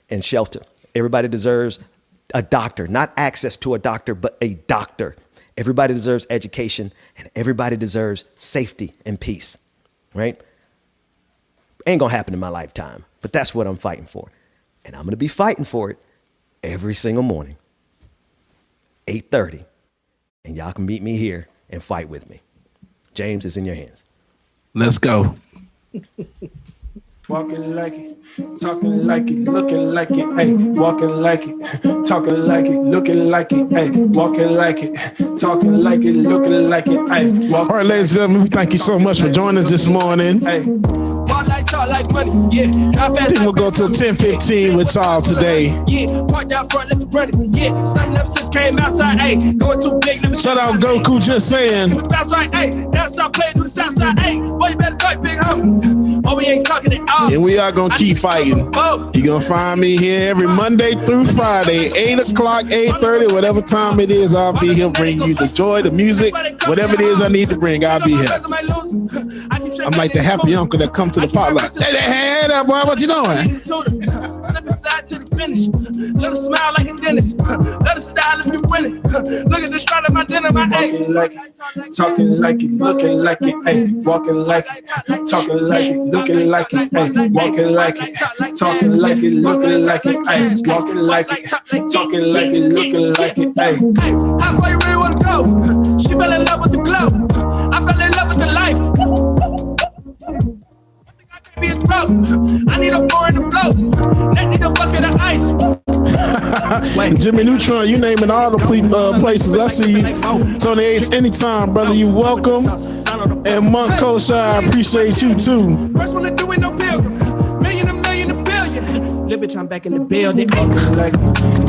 and shelter. Everybody deserves a doctor, not access to a doctor, but a doctor. Everybody deserves education, and everybody deserves safety and peace, right? Ain't gonna happen in my lifetime, but that's what I'm fighting for. And I'm gonna be fighting for it every single morning, 8:30. And y'all can meet me here and fight with me. James, it's in your hands. Let's go. Walking like it, talking like it, looking like it, hey, walking like it, talking like it, looking like it, hey, walking like it, talking like it, looking like it, hey. All right, ladies and gentlemen, we thank you so much for joining us this morning. Hey. Like money, yeah. I think we'll go till 10:15 with y'all today. Yeah, parked out front, let's run it. Yeah, stunning up since came outside, hey, going too big. Shout out Goku, just saying. That's right, hey, that's how I play to the south side, hey. Boy, you better fight, big homie. Oh, we ain't talking at all. And we are gonna keep fighting. You're gonna find me here every Monday through Friday, 8 o'clock, 8:30, whatever time it is. I'll be here bringing you the joy, the music, whatever it is I need to bring. I'll be here. I'm like the happy uncle that come to the potluck. Hey, that boy, what you doing? Step aside to the finish. Let her smile like a dentist. Let her style I live to win it. Look at the stride of my denim, my walking like it, talking like it, looking like it, ayy, walking like it, talking like it, looking like it, ayy, walking like it, talking like it, looking like it, ayy, walking like it, talking like it, looking like it, ayy. How far you really wanna go? She fell in love with the glow. I fell in love with the life. I need a pour in the blow. That need a bucket of ice. Jimmy Neutron, you naming all the places. I see you. Tony H, anytime, brother, you welcome. And Monk Kosha, I appreciate you too. First one to do it, no pilgrim. Million, a billion. Little bitch, I'm back in the building. Walking like it,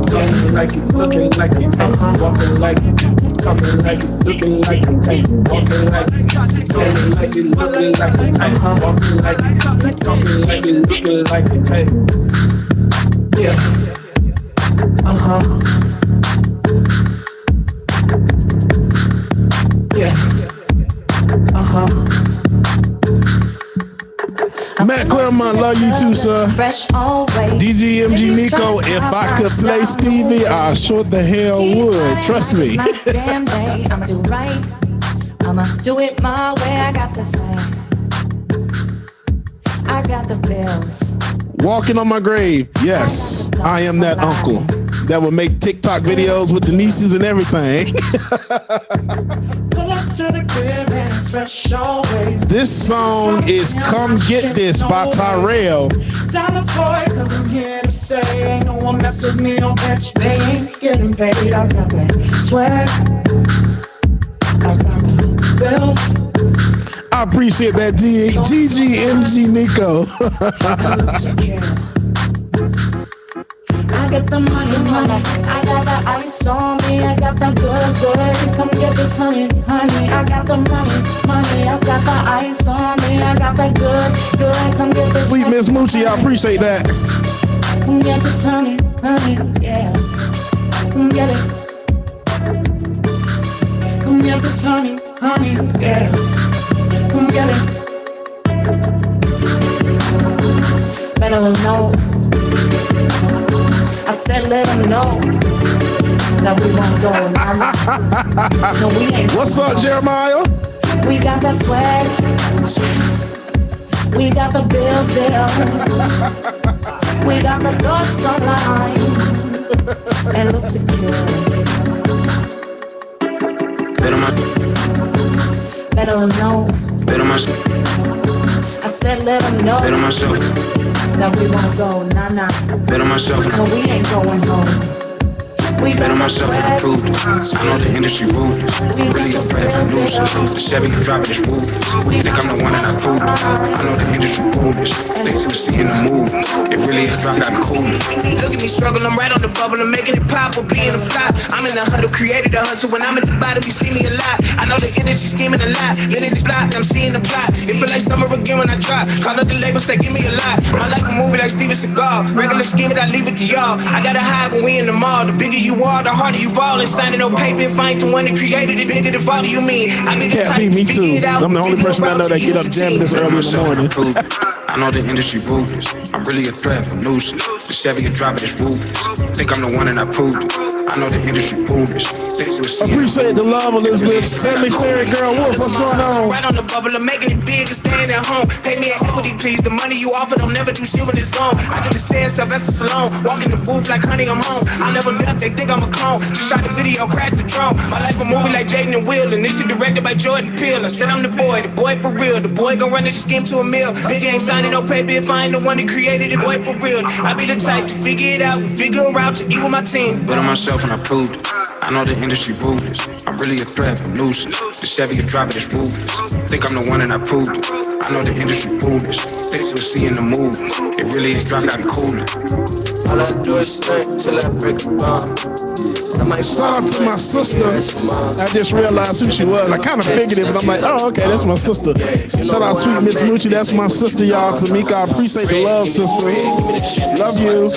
talking like it, looking like it, walking like it, talking like it, looking like it, walking like it, talking like it, looking like it, walking like it, talking like it, looking like it, yeah. Yeah. Matt Claremont, love you too, sir. DGMG Nico, if I could play Stevie, I sure the hell would. Trust me. I'ma do right. I'ma do it my way. I got the same. I got the bills. Walking on my grave. Yes, I am that uncle that will make TikTok videos with the nieces and everything. This song is Come Get This by Tyrell. Down the Floyd, cause I'm here to say, ain't no one mess with me on bench. They ain't getting paid. I got that swag. I got the bills. I appreciate that, GGMG Nico. I got the money, I got the ice on me, I got the good. Come get this honey. I got the money, I got the ice on me, I got the good. Come get this. Sweet Miss Moochie, I appreciate that. Come get this honey, yeah. Come get it. Come get this honey, yeah. Come get it. Better know. I said let them know that we won't go. No, we ain't. What's up, Jeremiah? We got that swag. We got the bills there. We got the thoughts online. And look secure. Better know. I said let them know that we won't go, nah. Bet on myself and no, we ain't going home. We bet on myself and I proved it. I know the industry ruled it. I'm really a threat if I lose it. The Chevy you drop it is ruthless. Think I'm the one and I proved it. I know the industry foolish. Lazy to see in the move. It really is dropped out of coolness. Look at me struggle, I'm right on the bubble. I'm making it pop or being a flop. I'm in the huddle, created a hustle. When I'm at the bottom, you see me a lot. I know the energy scheming a lot. Minute is blocked, I'm seeing the plot. It feel like summer again when I drop. Call up the label, say give me a lot. My life a movie like Steven Seagal. Regular scheming, I leave it to y'all. I gotta hide when we in the mall. The bigger you are, the harder you fall. And signing no paper, if I ain't the one that created it, bigger the father you mean. I be the type me too. I'm the only person I know that get up jamming this early in the morning. I know the industry ruthless. I'm really a threat for nuisance. The Chevy you drop it is ruthless. Think I'm the one and I proved it. I know the industry foolish. Appreciate the love, Elizabeth. Sadly, Fairy Girl Wolf, what's going on? Right on the bubble, I'm making it big and staying at home. Pay me an equity, please. The money you offer, I'm never too shit when it's gone. I do the stand Sylvester Stallone. Walk in the booth like honey, I'm home. I never duck, they think I'm a clone. Just shot the video, crashed the drone. My life a movie like Jaden and Will, and this shit directed by Jordan Peele. I said I'm the boy for real. The boy gon' run this scheme to a mill. Big ain't signing no paper if I ain't the one that created it. Boy for real. I be the type to figure it out, figure a route to eat with my team. Bet on myself and I proved it. I know the industry ruthless. I'm really a threat for nuisance. The Chevy you drop it is ruthless. Think I'm the one and I proved it. I know the industry foolish. Things you'll see in the move. It really ain't dropped out of cooling. All I do is stunt till I break a bomb. Shout out to my sister. I just realized who she was. I kind of figured it, but I'm like, oh, okay, that's my sister. Shout out Sweet Miss Moochie. That's my sister, y'all. Tamika, I appreciate the love, sister. Love you.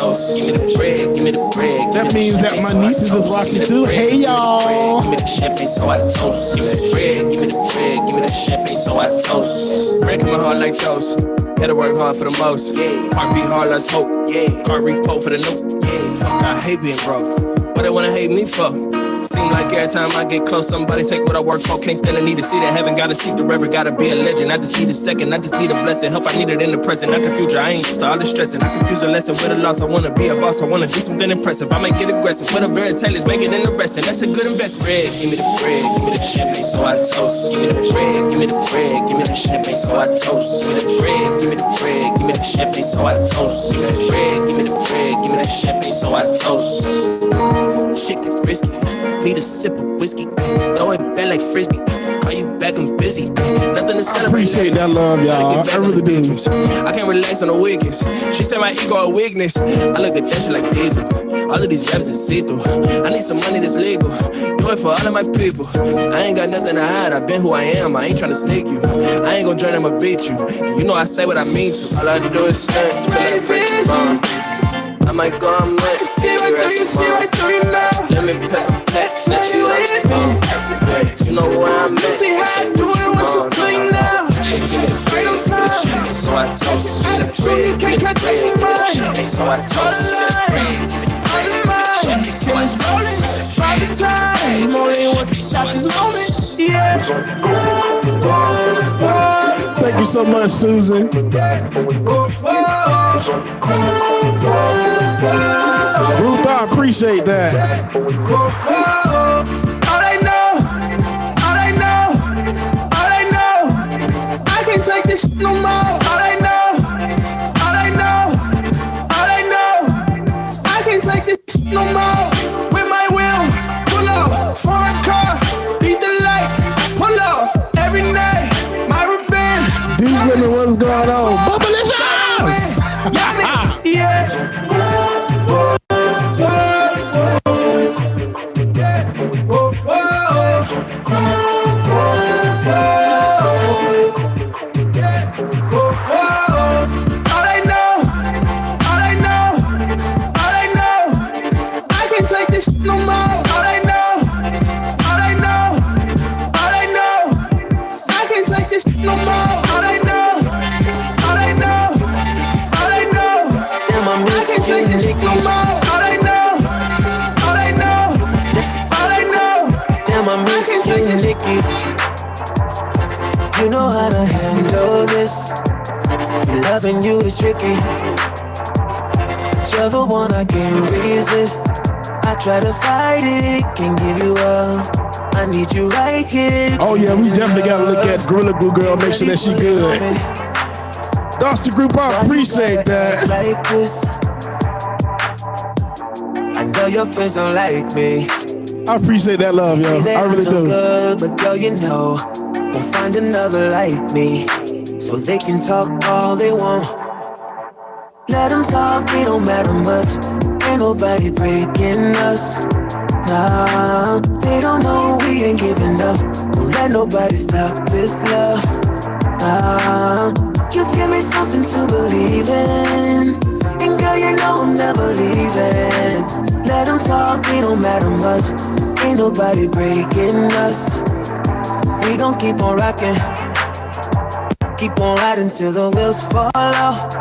That means that my nieces is watching too. Hey, y'all. Give me the champagne, so I toast. Give me the bread, give me the bread, give me the champagne, so I toast. Breaking my heart like toast. Gotta work hard for the most. Heart beat hard, let's hope. Car repo for the loop. Fuck, I hate being broke. What they wanna hate me for? Seem like every time I get close, somebody take what I work for. Can't stand the need to see that heaven, gotta seek the river, gotta be a legend. I just need a second, I just need a blessing. Help, I need it in the present, not the future. I ain't used to all the stressing. I confuse a lesson with a loss. I wanna be a boss, I wanna do something impressive. I might get aggressive, but a very tailors make it interesting. That's a good investment. Bread, give me the bread, give me the champagne, so I toast. Give me the bread, give me the bread, give me the champagne, so I toast. Give me the bread, give me the bread, give me the champagne, so I toast. Give me the bread, give me the bread, give me the champagne, so I toast. Shit get risky, need a sip of whiskey, throw it back like frisbee. Call you back, I'm busy. Nothing to celebrate. I appreciate that love, y'all. I really do. I can't relax on the weekends. She said my ego a weakness. I look at that shit like diesel. All of these raps is see-through. I need some money that's legal. Do it for all of my people. I ain't got nothing to hide. I've been who I am. I ain't trying to sneak you. I ain't gonna join them or beat you. You know I say what I mean to. All I do is stand till I break the bone. I might go on mad, see right through you now. Let me pick a pack, snatch you like a bone. You know where I'm at, see how I do it, what's so clean now. Right on time, so I toast. you can't catch me mine. So I toast. All of mine, so I toast. By the time, only one can stop this moment, yeah. Thank you so much, Susan. Ruth, I appreciate that. All I know, I can't take this shit no more. All I know, I can't take this shit no more. With my will, pull up, foreign car, beat the light, pull off every night. My revenge. Deep women, what's going on? Bubblicious! Yeah. You know how to handle this. Loving you is tricky. You're the one I can't resist. I try to fight it, can't give you up. I need you right here. Oh yeah, we definitely gotta look at Gorilla Glue Girl, make sure that she good. Dusty Group, I appreciate that. Like this. I know your friends don't like me. I appreciate that love, yo. I really do. Good, but girl, you know, won't find another like me, so they can talk all they want. Let them talk, it don't matter much. Ain't nobody breaking us. Nah, they don't know we ain't giving up. Won't let nobody stop this love. Nah, you give me something to believe in, and girl, you know I'm never leaving. Let them talk, it don't matter much. Ain't nobody breaking us. We gon' keep on rocking, keep on riding till the wheels fall off.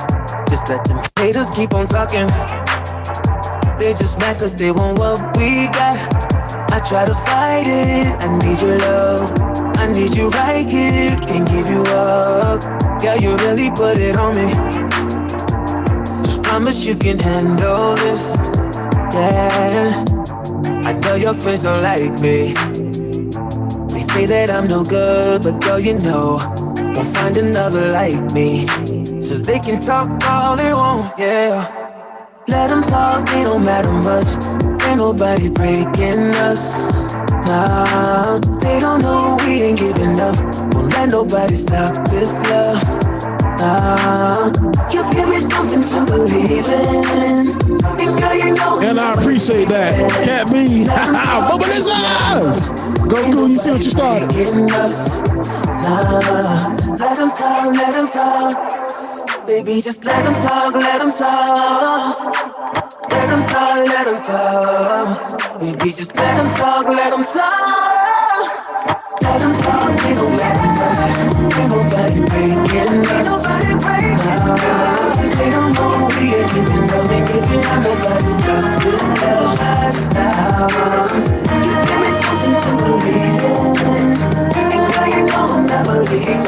Just let them haters keep on talking. They just mad cause they want what we got. I try to fight it, I need your love. I need you right here, can't give you up. Girl, you really put it on me. Just promise you can handle this. Yeah, I know your friends don't like me. They say that I'm no good, but girl, you know, won't find another like me, so they can talk all they want, yeah. Let them talk, it don't matter much. Ain't nobody breaking us. Nah, they don't know we ain't giving up. Won't let nobody stop this love. Nah, you give me something to believe in, and girl, you know. And I appreciate that. Cat B, Bubblicious! Go Glue, you see what you started. Nah, let them talk, let them talk. Baby, just let them talk, let them talk. Let them talk, let them talk. Baby, just let them talk, let them talk. Let them talk, they don't matter much. Ain't nobody breaking us. Ain't nobody breaking us. They don't know we ain't giving up. Ain't giving up, nobody stop this love. You give me something to believe in. And girl, you know I'll never leave it.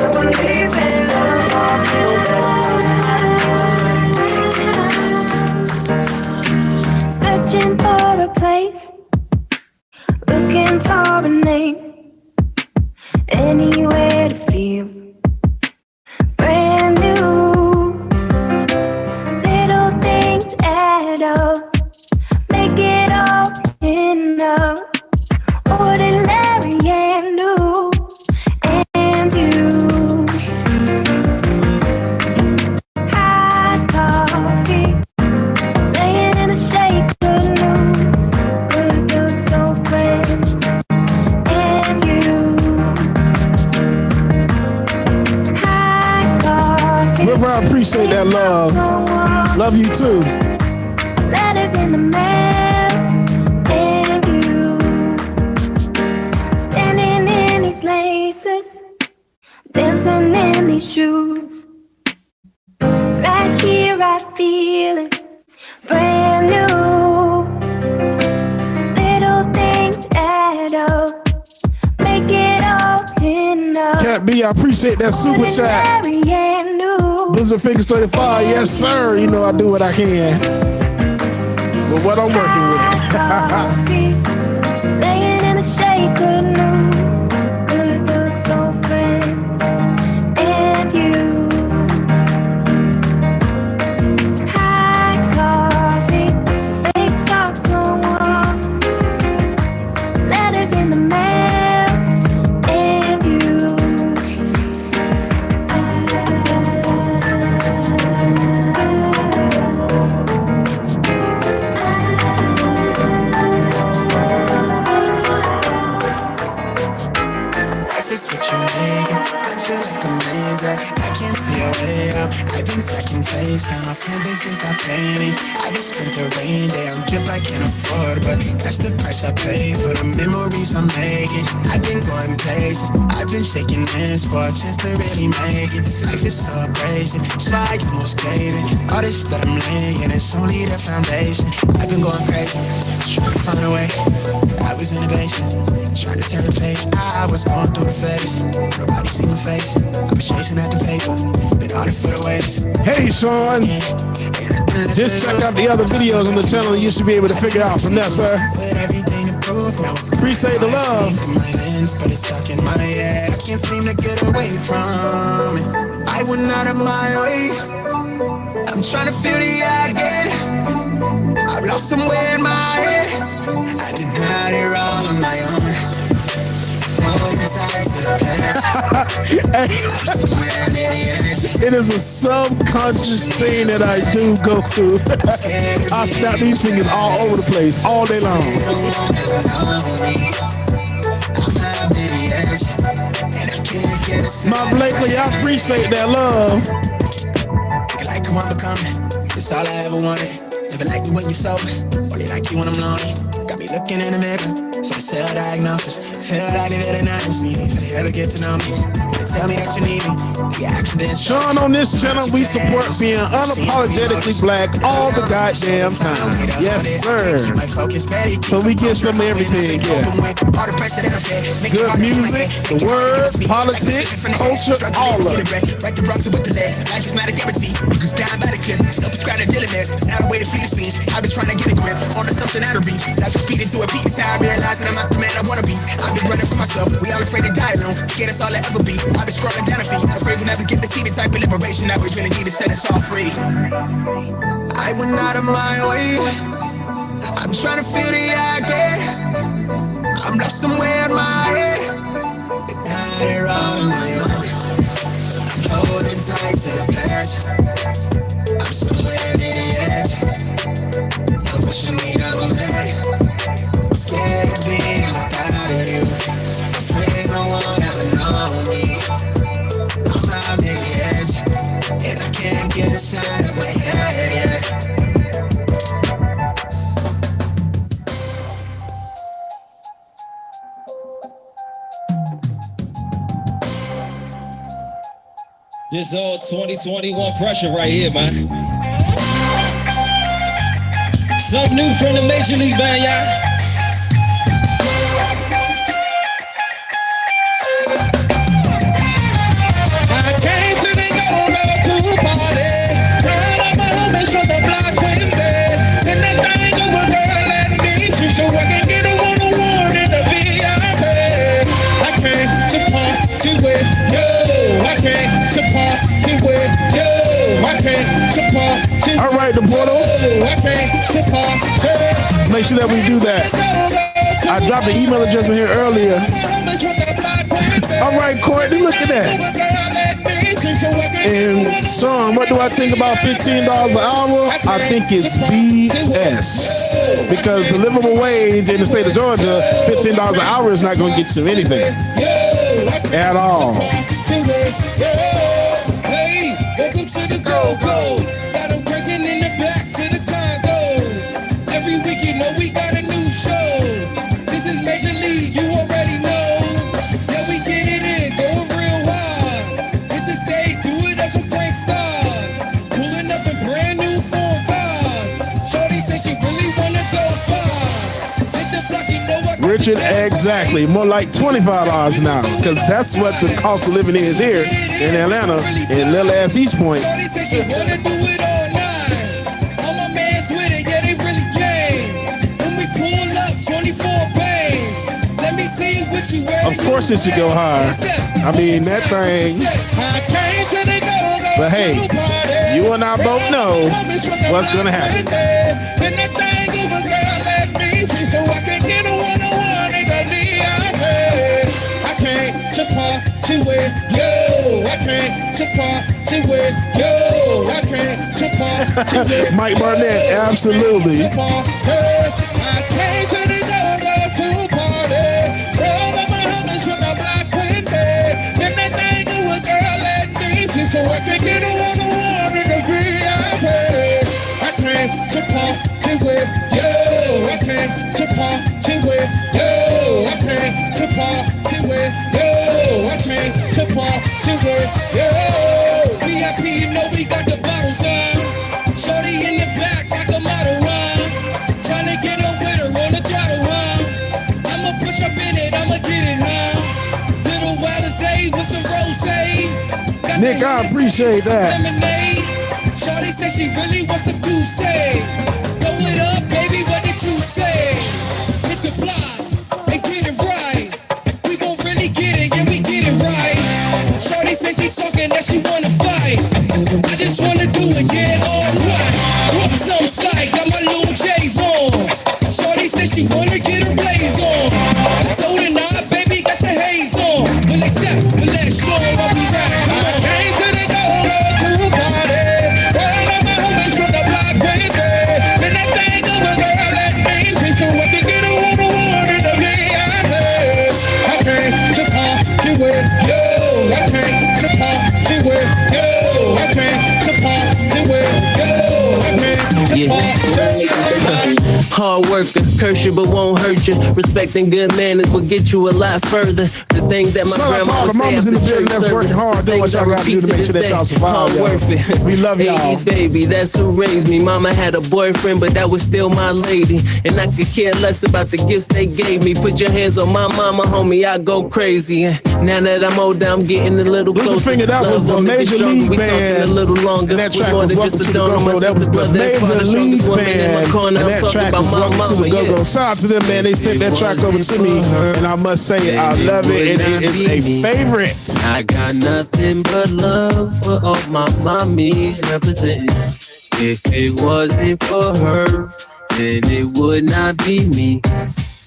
Searching for a place, looking for a name, anywhere to feel brand new. Little things add up, make it all enough. Ordinary and new, and you. Hot coffee, laying in the shade, good news, good looks, old friends, and you. Hot coffee. River, I appreciate that love. Love you too. Letters in the mail, and you. Standing in these laces, dancing in these shoes. Right here I feel it, brand new. Little things add up, make it all enough. Cat B, I appreciate that super chat. Ordinary and new. Blizzard Fingers 35, yes sir. You know I do what I can. But what I'm working with. Laying in the shade, good news, good looks, old friends, and you. High coffee, big talks, long walks, letters in the mail, and you. Life is what you make it. I feel like amazing. I can't see a way out. I've been stacking face down off canvases I painted. I just spent the rain day on trip I can't afford, but that's the price I pay for the memories I'm making. I've been going places. I've been shaking hands for a chance to really make it. This life is celebration. So I almost gave it. All this that I'm laying, it's only the foundation. I've been going crazy, trying to find a way. I was in the basement, trying to turn the page. I was going through the phase. Nobody seen my face. I was chasing at the paper. Been all for the waves. Hey Sean, just check out the other videos on the channel. You should be able to figure out from there, sir. Appreciate the love. But it's stuck in my head. I can't seem to get away from it. I went out of my way. I'm trying to feel the air again. I've lost somewhere in my head. I denied it all on my own. It is a subconscious thing that I do go through. I snap these fingers all over the place, all day long. My Blakely, I appreciate that love. Like who I'm becoming, it's all I ever wanted. Never like me when you're sober, only like you when I'm lonely. Got me looking in the mirror for the self-diagnosis. Feel like they really nice me, if they ever get to know me. They tell me that you need me. The action didn't show. Sean, on this channel, we support being unapologetically black all the goddamn time. Yes, sir. So we get some of everything, yeah. Good music, the word, politics, culture, all of it. Right the rocks with the lead. Life is not a guarantee. You just die by the clip. Self-prescribed a dealer mask. Now the way to flee the speech. I've been trying to get a grip on something out of reach. Life is speeding to a beat. It's how I realize that I'm not the man I want to be. I've been running for myself. We all afraid to die alone. Forget us all I ever be. I've been scrolling down a feed. Afraid we'll never get to see the type of liberation that we really need to set us all free. I went out of my way. I'm trying to feel the air again. I'm lost somewhere in my head. Now they're all on my own. I'm holding tight to the pledge. I'm somewhere near the edge. You're pushing me down the bed. I'm scared of being without you. Afraid no one ever know me. I'm out near the edge, and I can't get this out of my head yet. This old 2021 pressure right here, man. Something new from the Major League, man, y'all. to party with you. I came to party with you. I came to party. All right, the portal. I came to party. Make sure that we do that. I dropped the email address in here earlier. All right, Courtney, look at that. And son, what do I think about $15 an hour? I think it's BS. Because the livable wage in the state of Georgia, $15 an hour is not going to get you anything at all. Hey, welcome to the go-go. Got them drinking in the back to the condos. Every week, you know we got a new show. This is Major League, you already know. Yeah, we get it in, going real hard. Hit the stage, do it up for great stars. Pulling up in brand new foreign cars. Shorty said she really wanna go far. Hit the block, you know I Richard, exactly. More like $25 now, because that's what the cost of living is here in Atlanta, in little ass East Point. Shorty said she wanna do it all night. All my mans with it, yeah, they really game. When we pull up, 24 pain. Let me see what you wear. Of course it should go higher. I mean, that thing. But hey, you and I both know what's going to happen. Then that thing over, girl, let me see so I can get a one-on-one in the VIP. I came to party with you. I came to party with you. I came to party with Mike Barnett, absolutely. I came to the go-go to party. All of my homies from the block with me. Then that thing over, girl, let me see so I can get a one-on-one in the VIP. I came to party with you. I came to party with you. I came to party with you. I came to party with you. VIP, you know we got the bottles on. Shorty in the back like a model run. Tryna get up with her on the throttle, huh? I'ma push up in it, I'ma get it, huh? Little Alizé with some rosé. Nick, I appreciate that. Shorty said she really wants to do say. Throw it up, baby, what did you say? Hit the block and get it right. We gon' really get it, yeah, we get it right. Shorty said she talking that she wanna fight. I just wanna do it, yeah, alright. Some psych, got my little J's on. Shorty said she wanna get her blaze on. I told her nah, baby, got the haze on. Well, accept, but let's show her what we rap. I came to the go-go to party. All of my homies from the block with me. Then that thing over, girl, let me see so I can get a one-on-one in the VIP. I came to party with you. I came to party with you. I came to party with you. I came to party. Hard worker, curse you but won't hurt you. Respecting good manners will get you a lot further. The things that my grandma would say after in the building that's working hard, doing what y'all gotta do to make sure that y'all survive. Worth it. We love y'all. 80s baby, that's who raised me. Mama had a boyfriend, but that was still my lady. And I could care less about the gifts they gave me. Put your hands on my mama, homie, I go crazy. Now that I'm older, I'm getting a little closer. Finger, that was the Major League Band. A little longer. And that track was Welcome to the Go-Go. That was the Major League Band. And that track was Welcome to the Go-Go. Shout out to them, man. They sent that track over to me. And I must say, I love it. And it is a favorite. I got nothing but love for all my mommies representing. If it wasn't for her, then it would not be me.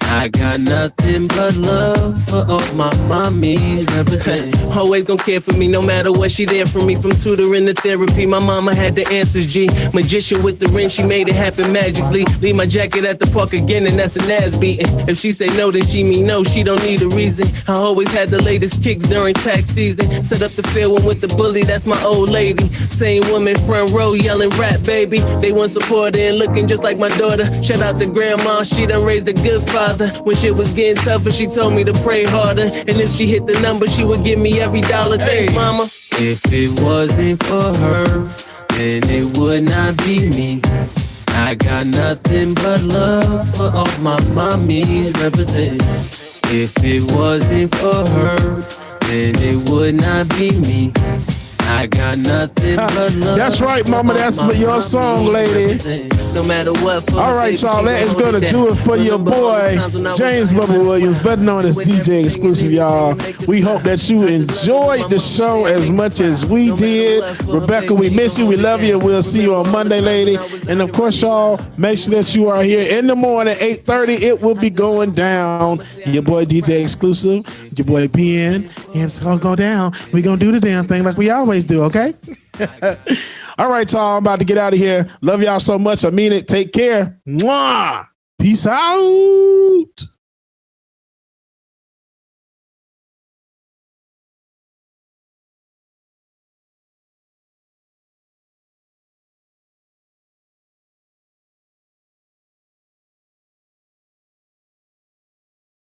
I got nothing but love for all my mommies representing. Always gonna care for me no matter what, she there for me. From tutoring to therapy, my mama had the answers, G. Magician with the ring, she made it happen magically. Leave my jacket at the park again and that's an ass beating. If she say no, then she mean no, she don't need a reason. I always had the latest kicks during tax season. Set up the fair one with the bully, that's my old lady. Same woman front row yelling rap baby. They want support and looking just like my daughter. Shout out to grandma, she done raised a good father. When shit was getting tougher, she told me to pray harder. And if she hit the number, she would give me every dollar. Thanks, mama. If it wasn't for her, then it would not be me. I got nothing but love for all my mommies representing. If it wasn't for her, then it would not be me. I got nothing but love. That's right, mama. That's your song, lady. No matter what. All right, y'all. That is going to do it for your boy, James Bubba Williams, better known as DJ Exclusive, y'all. We hope that you enjoyed the show as much as we did. Rebecca, we miss you. We love you. We'll see you on Monday, lady. And of course, y'all, make sure that you are here in the morning, 8:30. It will be going down. Your boy, DJ Exclusive, your boy, Ben. And it's going to go down. We're going to do the damn thing like we always do, okay? All right, y'all. I'm about to get out of here. Love y'all so much. I mean it. Take care. Mwah. Peace out.